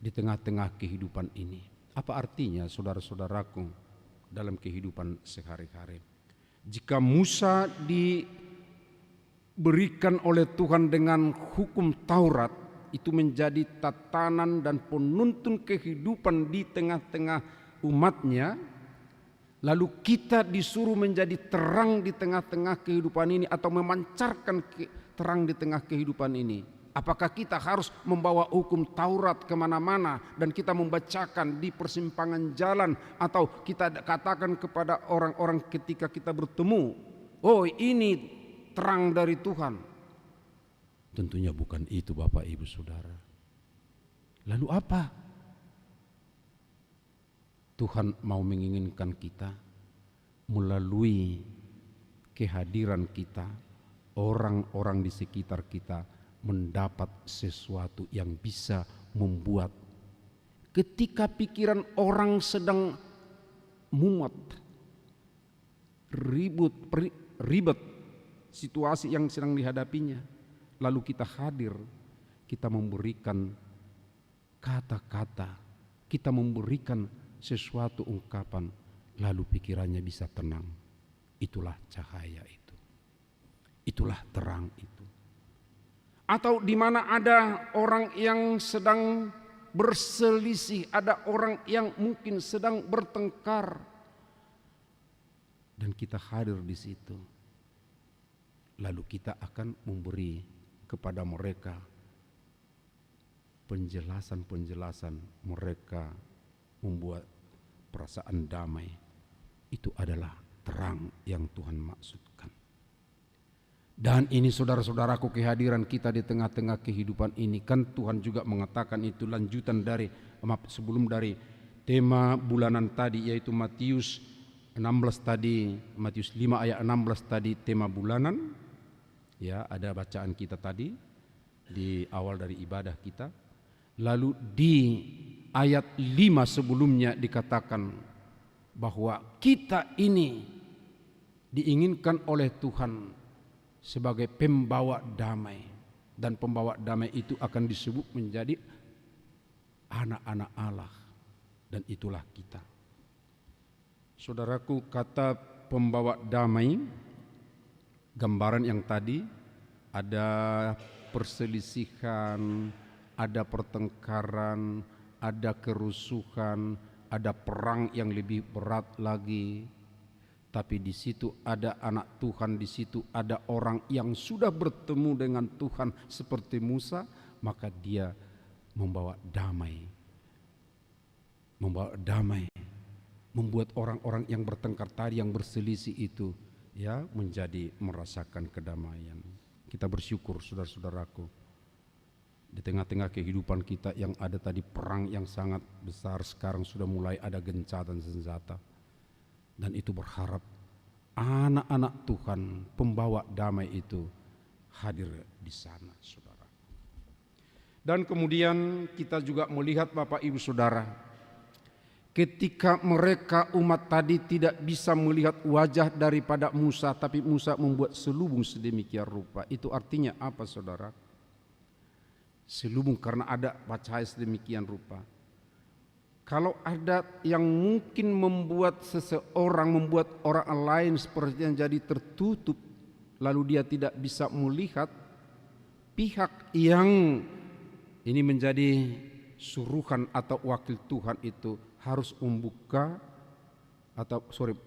di tengah-tengah kehidupan ini. Apa artinya saudara-saudaraku dalam kehidupan sehari-hari? Jika Musa diberikan oleh Tuhan dengan hukum Taurat, itu menjadi tatanan dan penuntun kehidupan di tengah-tengah umatnya, lalu kita disuruh menjadi terang di tengah-tengah kehidupan ini atau memancarkan terang di tengah kehidupan ini. Apakah kita harus membawa hukum Taurat kemana-mana dan kita membacakan di persimpangan jalan, atau kita katakan kepada orang-orang ketika kita bertemu, oh ini terang dari Tuhan? Tentunya bukan itu Bapak Ibu Saudara. Lalu apa? Tuhan mau menginginkan kita melalui kehadiran kita, orang-orang di sekitar kita mendapat sesuatu yang bisa membuat ketika pikiran orang sedang mumet, ribet situasi yang sedang dihadapinya, lalu kita hadir, kita memberikan kata-kata, kita memberikan sesuatu ungkapan, lalu pikirannya bisa tenang. Itulah cahaya itu, itulah terang itu. Atau di mana ada orang yang sedang berselisih, ada orang yang mungkin sedang bertengkar, dan kita hadir di situ, lalu kita akan memberi kepada mereka penjelasan-penjelasan, mereka membuat perasaan damai, itu adalah terang yang Tuhan maksudkan. Dan ini saudara-saudaraku, kehadiran kita di tengah-tengah kehidupan ini, kan Tuhan juga mengatakan itu lanjutan dari sebelum dari tema bulanan tadi, yaitu Matius 16 tadi, Matius 5 ayat 16 tadi tema bulanan. Ya, ada bacaan kita tadi di awal dari ibadah kita. Lalu di ayat 5 sebelumnya dikatakan bahwa kita ini diinginkan oleh Tuhan sebagai pembawa damai, dan pembawa damai itu akan disebut menjadi anak-anak Allah, dan itulah kita. Saudaraku, kata pembawa damai, gambaran yang tadi ada perselisihan, ada pertengkaran, ada kerusuhan, ada perang yang lebih berat lagi. Tapi di situ ada anak Tuhan, di situ ada orang yang sudah bertemu dengan Tuhan seperti Musa, maka dia membawa damai. Membawa damai, membuat orang-orang yang bertengkar tadi, yang berselisih itu, ya, menjadi merasakan kedamaian. Kita bersyukur saudara-saudaraku, di tengah-tengah kehidupan kita yang ada tadi perang yang sangat besar, sekarang sudah mulai ada gencatan senjata. Dan itu berharap anak-anak Tuhan, pembawa damai itu hadir di sana, saudara. Dan kemudian kita juga melihat Bapak Ibu Saudara, ketika mereka umat tadi tidak bisa melihat wajah daripada Musa, tapi Musa membuat selubung sedemikian rupa. Itu artinya apa, saudara? Selubung karena ada cahaya sedemikian rupa. Kalau ada yang mungkin membuat seseorang, membuat orang lain seperti yang jadi tertutup, lalu dia tidak bisa melihat, pihak yang ini menjadi suruhan atau wakil Tuhan itu harus membuka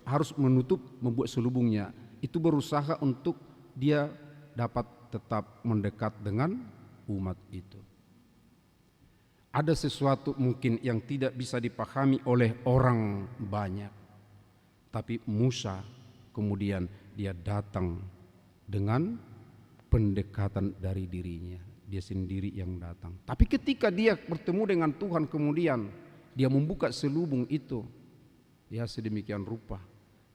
harus menutup, membuat selubungnya. Itu berusaha untuk dia dapat tetap mendekat dengan umat itu. Ada sesuatu mungkin yang tidak bisa dipahami oleh orang banyak, tapi Musa kemudian dia datang dengan pendekatan dari dirinya, dia sendiri yang datang. Tapi ketika dia bertemu dengan Tuhan, kemudian dia membuka selubung itu, ya, sedemikian rupa.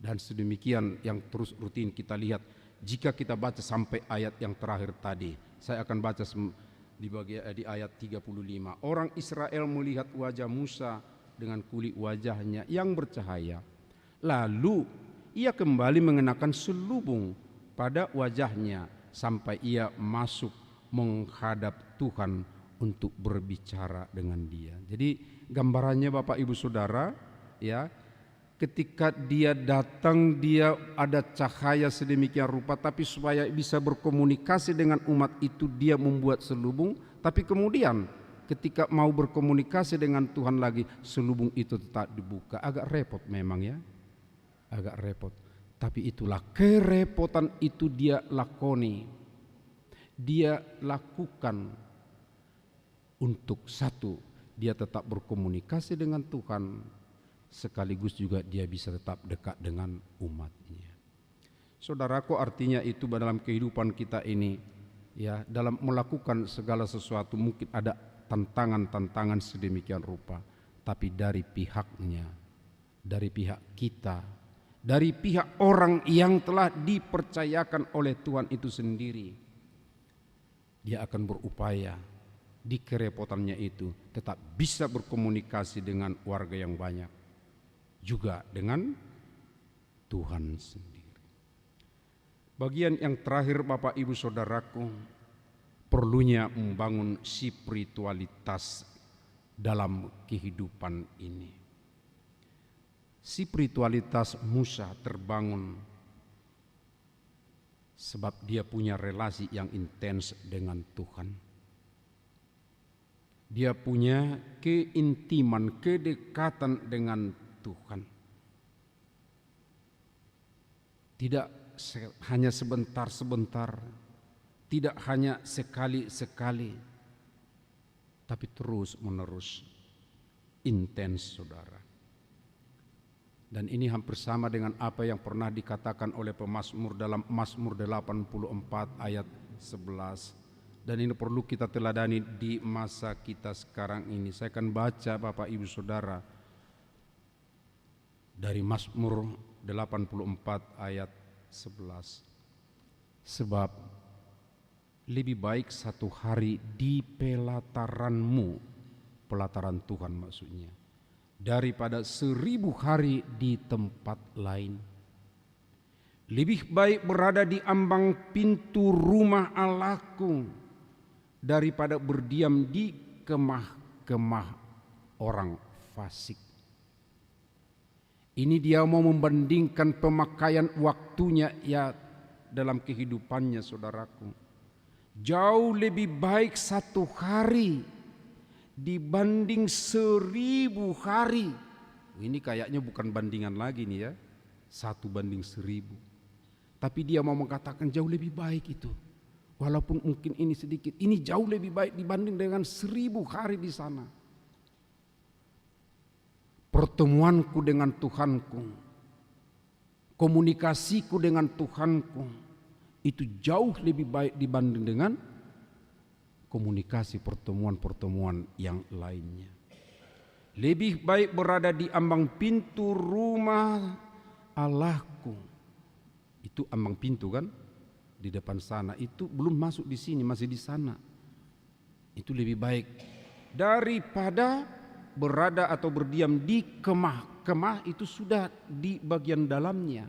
Dan sedemikian yang terus rutin kita lihat. Jika kita baca sampai ayat yang terakhir tadi, saya akan baca di ayat 35. Orang Israel melihat wajah Musa dengan kulit wajahnya yang bercahaya. Lalu ia kembali mengenakan selubung pada wajahnya sampai ia masuk menghadap Tuhan untuk berbicara dengan dia. Jadi gambarannya Bapak Ibu Saudara, ya, ketika dia datang, dia ada cahaya sedemikian rupa, tapi supaya bisa berkomunikasi dengan umat itu dia membuat selubung. Tapi kemudian ketika mau berkomunikasi dengan Tuhan lagi, selubung itu tetap dibuka. Agak repot memang, ya, agak repot. Tapi itulah kerepotan itu dia lakoni, dia lakukan untuk satu, dia tetap berkomunikasi dengan Tuhan, sekaligus juga dia bisa tetap dekat dengan umatnya. Saudaraku, artinya itu dalam kehidupan kita ini, ya, dalam melakukan segala sesuatu mungkin ada tantangan-tantangan sedemikian rupa, tapi dari pihaknya, dari pihak kita, dari pihak orang yang telah dipercayakan oleh Tuhan itu sendiri, dia akan berupaya di kerepotannya itu tetap bisa berkomunikasi dengan warga yang banyak, juga dengan Tuhan sendiri. Bagian yang terakhir Bapak Ibu Saudaraku, perlunya membangun spiritualitas dalam kehidupan ini. Spiritualitas Musa terbangun sebab dia punya relasi yang intens dengan Tuhan. Dia punya keintiman, kedekatan dengan Tuhan. Tidak hanya sebentar-sebentar, tidak hanya sekali-sekali, tapi terus-menerus intens, saudara. Dan ini hampir sama dengan apa yang pernah dikatakan oleh pemazmur dalam Mazmur 84 ayat 11. Dan ini perlu kita teladani di masa kita sekarang ini. Saya akan baca Bapak Ibu Saudara dari Mazmur 84 ayat 11. Sebab lebih baik satu hari di pelataranmu, pelataran Tuhan maksudnya, daripada 1000 hari di tempat lain. Lebih baik berada di ambang pintu rumah Allahku daripada berdiam di kemah-kemah orang fasik. Ini dia mau membandingkan pemakaian waktunya ya dalam kehidupannya, saudaraku. Jauh lebih baik satu hari dibanding 1000 hari. Ini kayaknya bukan bandingan lagi nih ya, 1:1000. Tapi dia mau mengatakan jauh lebih baik itu. Walaupun mungkin ini sedikit, ini jauh lebih baik dibanding dengan 1000 hari di sana. Pertemuanku dengan Tuhanku, komunikasiku dengan Tuhanku, itu jauh lebih baik dibanding dengan komunikasi pertemuan-pertemuan yang lainnya. Lebih baik berada di ambang pintu rumah Allahku. Itu ambang pintu kan? Di depan sana. Itu belum masuk di sini, masih di sana. Itu lebih baik daripada berada atau berdiam di kemah. Kemah itu sudah di bagian dalamnya.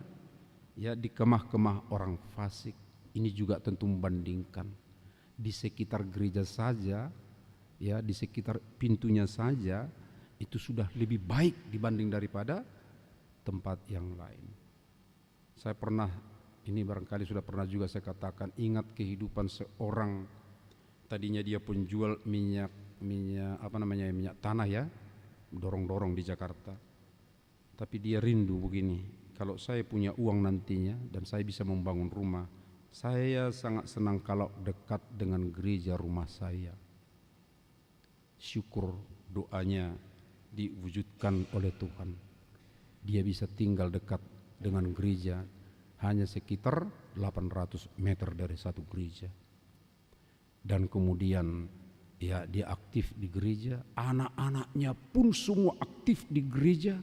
Ya, di kemah-kemah orang fasik. Ini juga tentu membandingkan. Di sekitar gereja saja, ya di sekitar pintunya saja, itu sudah lebih baik dibanding daripada tempat yang lain. Saya pernah, ini barangkali sudah pernah juga saya katakan, ingat kehidupan seorang, tadinya dia penjual minyak tanah ya, dorong-dorong di Jakarta. Tapi dia rindu begini, kalau saya punya uang nantinya dan saya bisa membangun rumah, saya sangat senang kalau dekat dengan gereja rumah saya. Syukur doanya diwujudkan oleh Tuhan. Dia bisa tinggal dekat dengan gereja, hanya sekitar 800 meter dari satu gereja. Dan kemudian ya dia aktif di gereja, anak-anaknya pun semua aktif di gereja,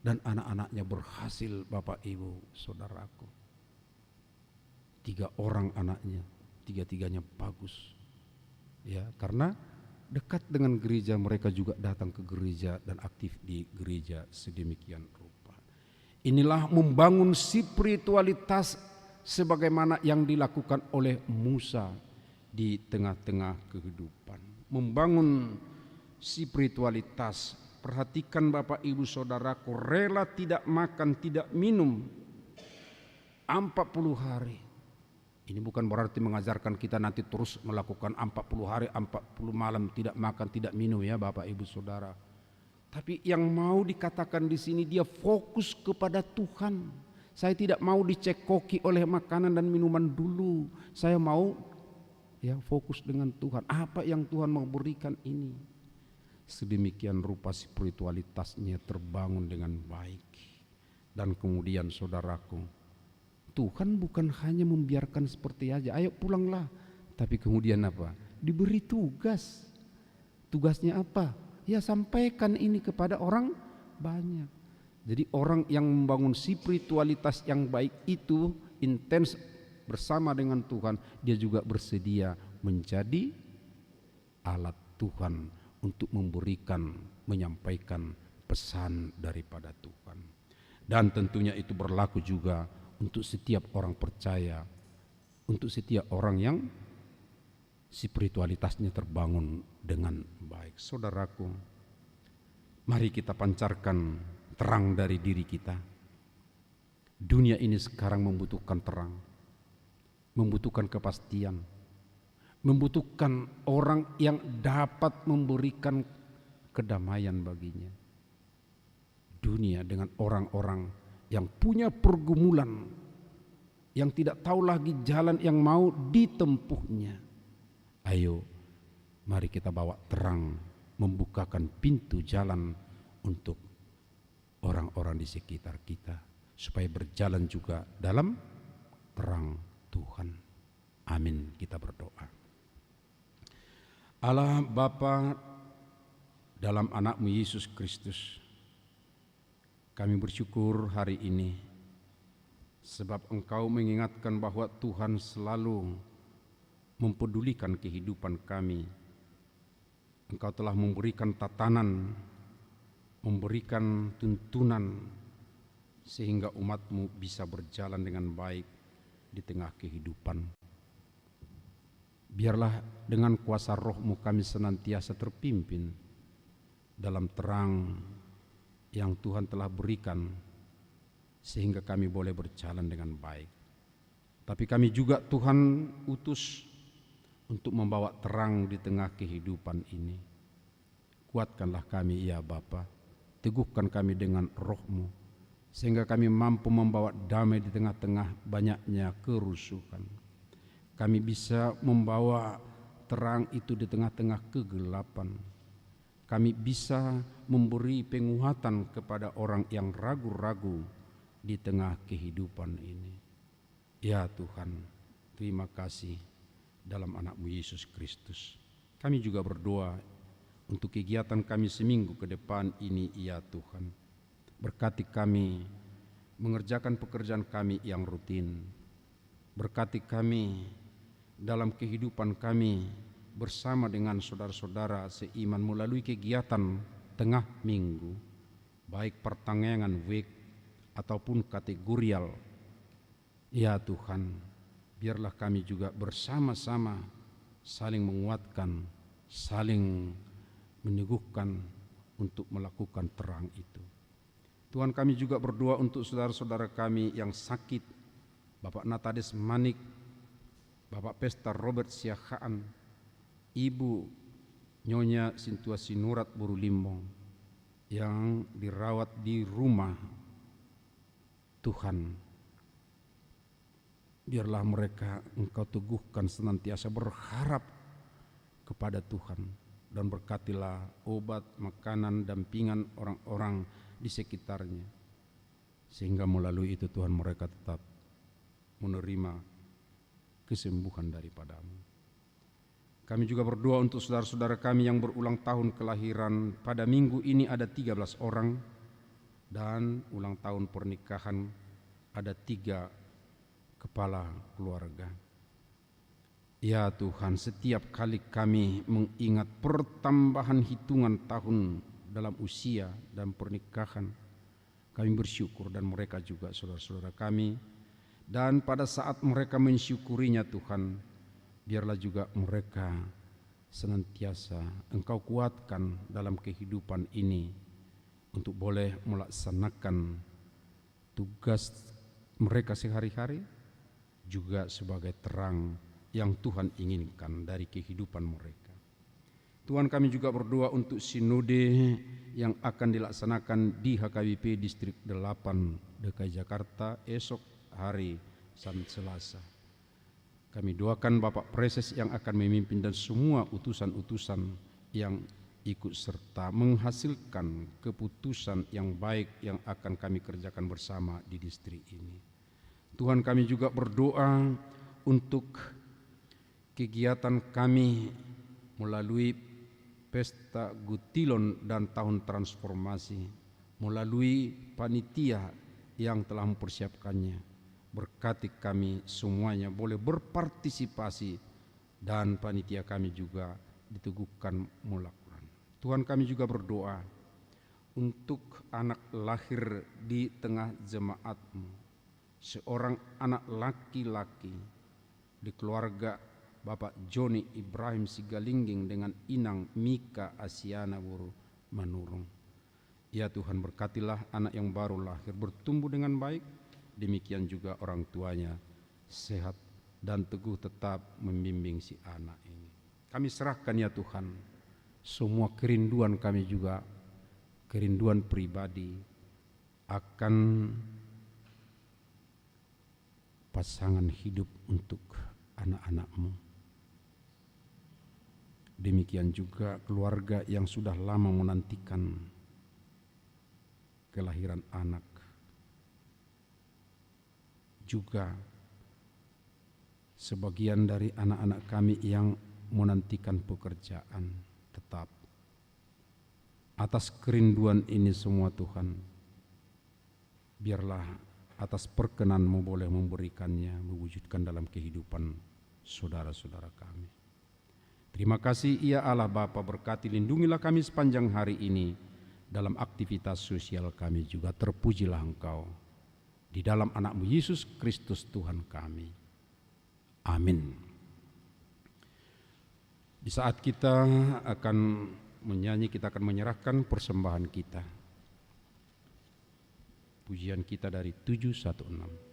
dan anak-anaknya berhasil, Bapak Ibu Saudaraku. 3 orang anaknya, 3-tiganya bagus. Ya, karena dekat dengan gereja, mereka juga datang ke gereja dan aktif di gereja sedemikian rupa. Inilah membangun spiritualitas sebagaimana yang dilakukan oleh Musa di tengah-tengah kehidupan. Membangun spiritualitas. Perhatikan Bapak Ibu Saudaraku, rela tidak makan, tidak minum 40 hari. Ini bukan berarti mengajarkan kita nanti terus melakukan 40 hari, 40 malam tidak makan, tidak minum ya Bapak Ibu Saudara. Tapi yang mau dikatakan di sini dia fokus kepada Tuhan. Saya tidak mau dicekoki oleh makanan dan minuman dulu. Saya mau ya fokus dengan Tuhan. Apa yang Tuhan mau berikan ini? Sedemikian rupa spiritualitasnya terbangun dengan baik. Dan kemudian saudaraku, Tuhan bukan hanya membiarkan seperti aja, ayo pulanglah. Tapi kemudian apa? Diberi tugas. Tugasnya apa? Ya sampaikan ini kepada orang banyak. Jadi orang yang membangun spiritualitas yang baik itu intens bersama dengan Tuhan, dia juga bersedia menjadi alat Tuhan untuk memberikan, menyampaikan pesan daripada Tuhan. Dan tentunya itu berlaku juga untuk setiap orang percaya, untuk setiap orang yang spiritualitasnya terbangun dengan baik. Saudaraku, mari kita pancarkan terang dari diri kita. Dunia ini sekarang membutuhkan terang, membutuhkan kepastian, membutuhkan orang yang dapat memberikan kedamaian baginya. Dunia dengan orang-orang yang punya pergumulan, yang tidak tahu lagi jalan yang mau ditempuhnya. Ayo, mari kita bawa terang, membukakan pintu jalan untuk orang-orang di sekitar kita, supaya berjalan juga dalam terang Tuhan. Amin. Kita berdoa. Allah Bapa, dalam anak-Mu Yesus Kristus, kami bersyukur hari ini sebab Engkau mengingatkan bahwa Tuhan selalu mempedulikan kehidupan kami. Engkau telah memberikan tatanan, memberikan tuntunan, sehingga umat-Mu bisa berjalan dengan baik di tengah kehidupan. Biarlah dengan kuasa Roh-Mu kami senantiasa terpimpin dalam terang yang Tuhan telah berikan, sehingga kami boleh berjalan dengan baik. Tapi kami juga Tuhan utus untuk membawa terang di tengah kehidupan ini. Kuatkanlah kami ya Bapa, teguhkan kami dengan Roh-Mu, sehingga kami mampu membawa damai di tengah-tengah banyaknya kerusuhan. Kami bisa membawa terang itu di tengah-tengah kegelapan. Kami bisa memberi penguatan kepada orang yang ragu-ragu di tengah kehidupan ini. Ya Tuhan, terima kasih dalam anak-Mu Yesus Kristus. Kami juga berdoa untuk kegiatan kami seminggu ke depan ini, ya Tuhan. Berkati kami mengerjakan pekerjaan kami yang rutin. Berkati kami dalam kehidupan kami bersama dengan saudara-saudara seiman melalui kegiatan tengah minggu, baik pertengahan week ataupun kategorial. Ya Tuhan, biarlah kami juga bersama-sama saling menguatkan, saling meneguhkan untuk melakukan terang itu. Tuhan, kami juga berdoa untuk saudara-saudara kami yang sakit, Bapak Natades Manik, Bapak Pesta Robert Siahaan, Ibu Nyonya Sintua Sinurat Buru Limbong yang dirawat di rumah. Tuhan, biarlah mereka Engkau teguhkan senantiasa berharap kepada Tuhan, dan berkatilah obat, makanan, dampingan orang-orang di sekitarnya, sehingga melalui itu Tuhan mereka tetap menerima kesembuhan daripada-Mu. Kami juga berdoa untuk saudara-saudara kami yang berulang tahun kelahiran. Pada minggu ini ada 13 orang, dan ulang tahun pernikahan ada 3 kepala keluarga. Ya Tuhan, setiap kali kami mengingat pertambahan hitungan tahun dalam usia dan pernikahan, kami bersyukur, dan mereka juga saudara-saudara kami. Dan pada saat mereka mensyukurinya Tuhan, biarlah juga mereka senantiasa Engkau kuatkan dalam kehidupan ini untuk boleh melaksanakan tugas mereka sehari-hari, juga sebagai terang yang Tuhan inginkan dari kehidupan mereka. Tuhan, kami juga berdoa untuk sinode yang akan dilaksanakan di HKBP Distrik 8 DKI Jakarta esok hari Selasa. Kami doakan Bapak Preses yang akan memimpin dan semua utusan-utusan yang ikut serta menghasilkan keputusan yang baik yang akan kami kerjakan bersama di distrik ini. Tuhan, kami juga berdoa untuk kegiatan kami melalui Pesta Gutilon dan Tahun Transformasi, melalui panitia yang telah mempersiapkannya. Berkati kami semuanya boleh berpartisipasi, dan panitia kami juga diteguhkan melakukan. Tuhan, kami juga berdoa untuk anak lahir di tengah jemaat-Mu, seorang anak laki-laki di keluarga Bapak Joni Ibrahim Sigalingging dengan Inang Mika Asiana Buru Manurung. Ya Tuhan, berkatilah anak yang baru lahir bertumbuh dengan baik, demikian juga orang tuanya sehat dan teguh tetap membimbing si anak ini. Kami serahkan ya Tuhan semua kerinduan kami, juga kerinduan pribadi akan pasangan hidup untuk anak-anak-Mu. Demikian juga keluarga yang sudah lama menantikan kelahiran anak. Juga sebagian dari anak-anak kami yang menantikan pekerjaan tetap. Atas kerinduan ini semua Tuhan, biarlah atas perkenan-Mu boleh memberikannya, mewujudkan dalam kehidupan saudara-saudara kami. Terima kasih ya Allah Bapa, berkati lindungilah kami sepanjang hari ini dalam aktivitas sosial kami juga. Terpujilah Engkau di dalam anak-Mu Yesus Kristus Tuhan kami. Amin. Di saat kita akan menyanyi, kita akan menyerahkan persembahan kita. Pujian kita dari 716.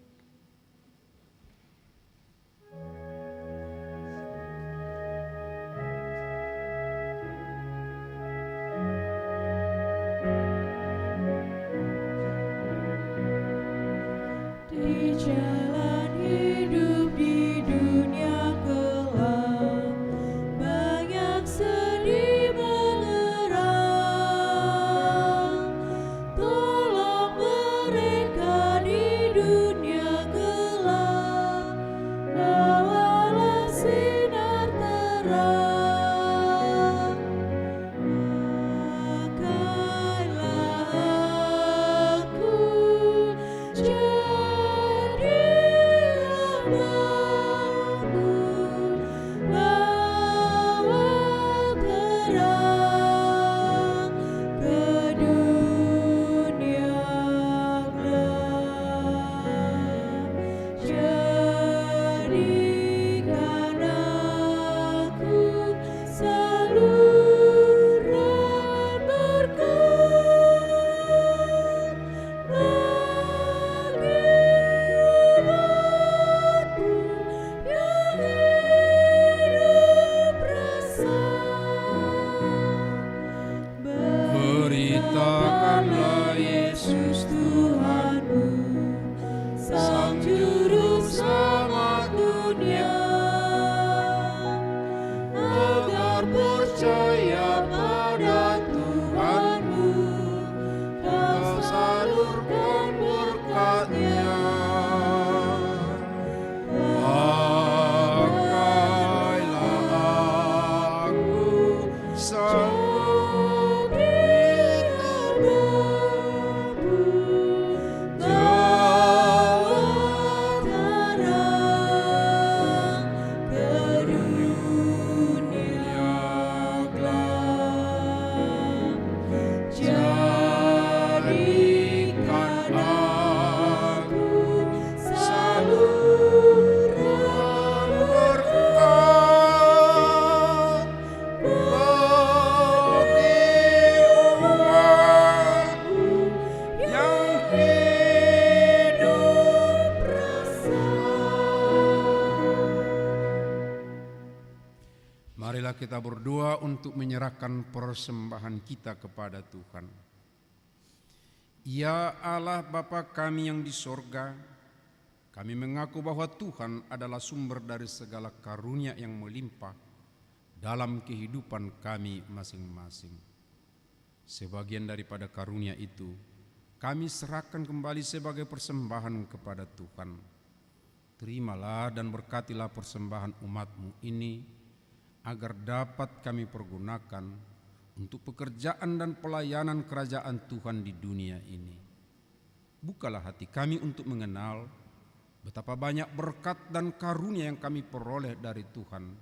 Di jalan hidup di dunia gelap, banyak sedih mengerang. Tolong mereka di dunia gelap, bawalah sinar terang. Pakailah aku jadi hambamu, bawa terang ke dunia gelap. Jadikan aku saluran berkat bagi umat-Mu yang hidup rasa. Beritakanlah Yesus Tuhanmu, Sang Juru Selamat dunia, agar percaya pada Tuhanmu, Kau salurkan berkat-Nya. Pakailah aku Jadi hambamu, bawa terang ke dunia gelap. Jadikan aku saluran berkat bagi umat-Mu yang hidup rasa. Marilah kita berdoa untuk menyerahkan persembahan kita kepada Tuhan. Ya Allah Bapa kami yang di sorga, kami mengaku bahwa Tuhan adalah sumber dari segala karunia yang melimpah dalam kehidupan kami masing-masing. Sebagian daripada karunia itu kami serahkan kembali sebagai persembahan kepada Tuhan. Terimalah dan berkatilah persembahan umat-Mu ini, agar dapat kami pergunakan untuk pekerjaan dan pelayanan kerajaan Tuhan di dunia ini. Bukalah hati kami untuk mengenal betapa banyak berkat dan karunia yang kami peroleh dari Tuhan,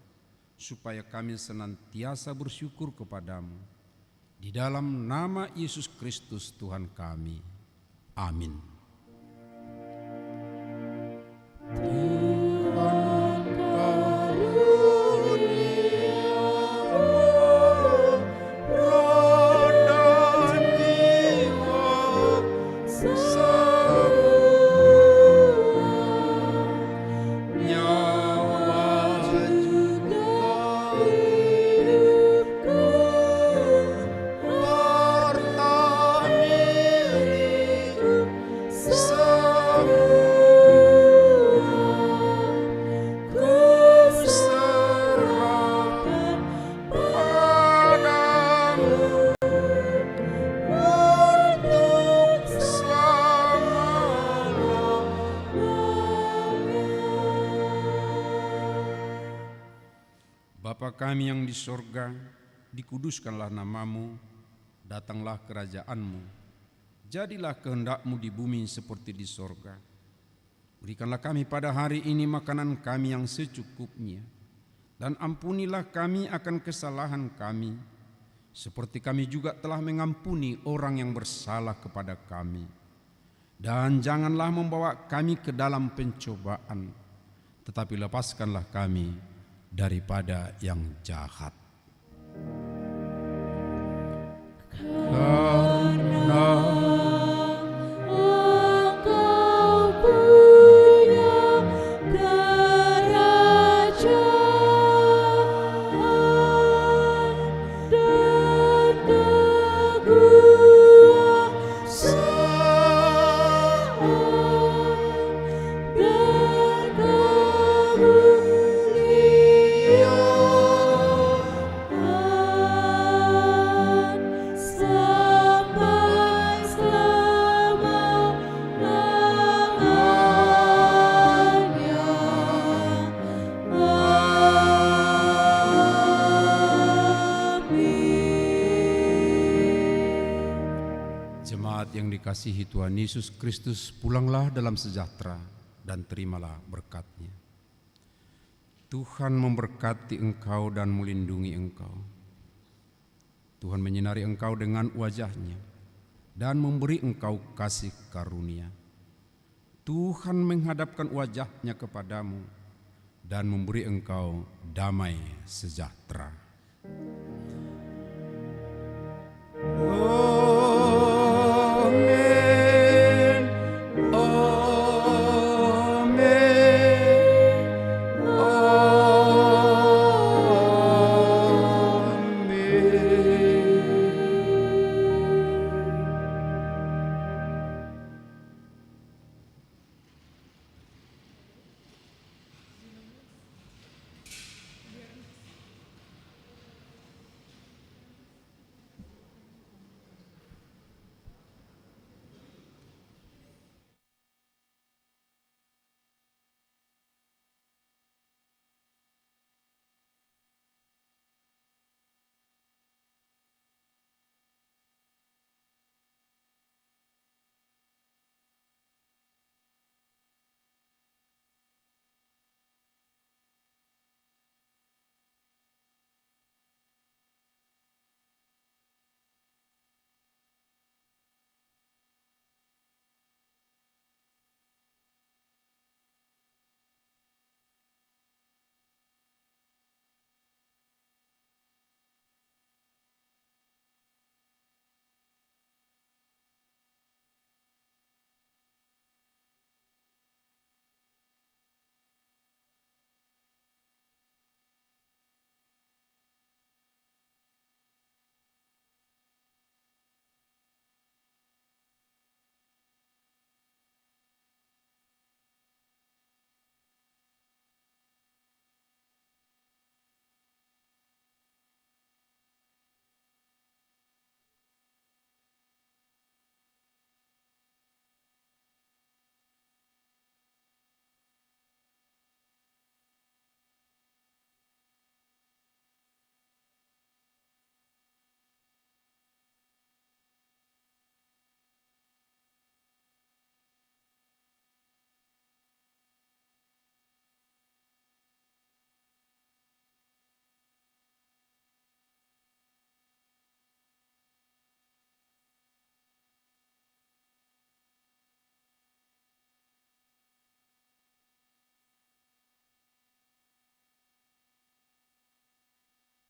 supaya kami senantiasa bersyukur kepadamu. Di dalam nama Yesus Kristus Tuhan kami. Amin. Tuhan karuniamu roh dan jiwa semua, nyawa juga hidupku, harta milik semua. Bapa kami yang di sorga, dikuduskanlah namamu, datanglah kerajaanmu, jadilah kehendak-Mu di bumi seperti di sorga. Berikanlah kami pada hari ini makanan kami yang secukupnya, dan ampunilah kami akan kesalahan kami, seperti kami juga telah mengampuni orang yang bersalah kepada kami. Dan janganlah membawa kami ke dalam pencobaan, tetapi lepaskanlah kami daripada yang jahat. Karena Engkau punya kerajaan dan kekuasaan dan kemuliaan sampai selama-lamanya. Amin. Jemaat yang dikasihi Tuhan Yesus Kristus, pulanglah dalam sejahtera dan terimalah berkat-Nya. Tuhan memberkati engkau dan melindungi engkau. Tuhan menyinari engkau dengan wajah-Nya dan memberi engkau kasih karunia. Tuhan menghadapkan wajah-Nya kepadamu dan memberi engkau damai sejahtera.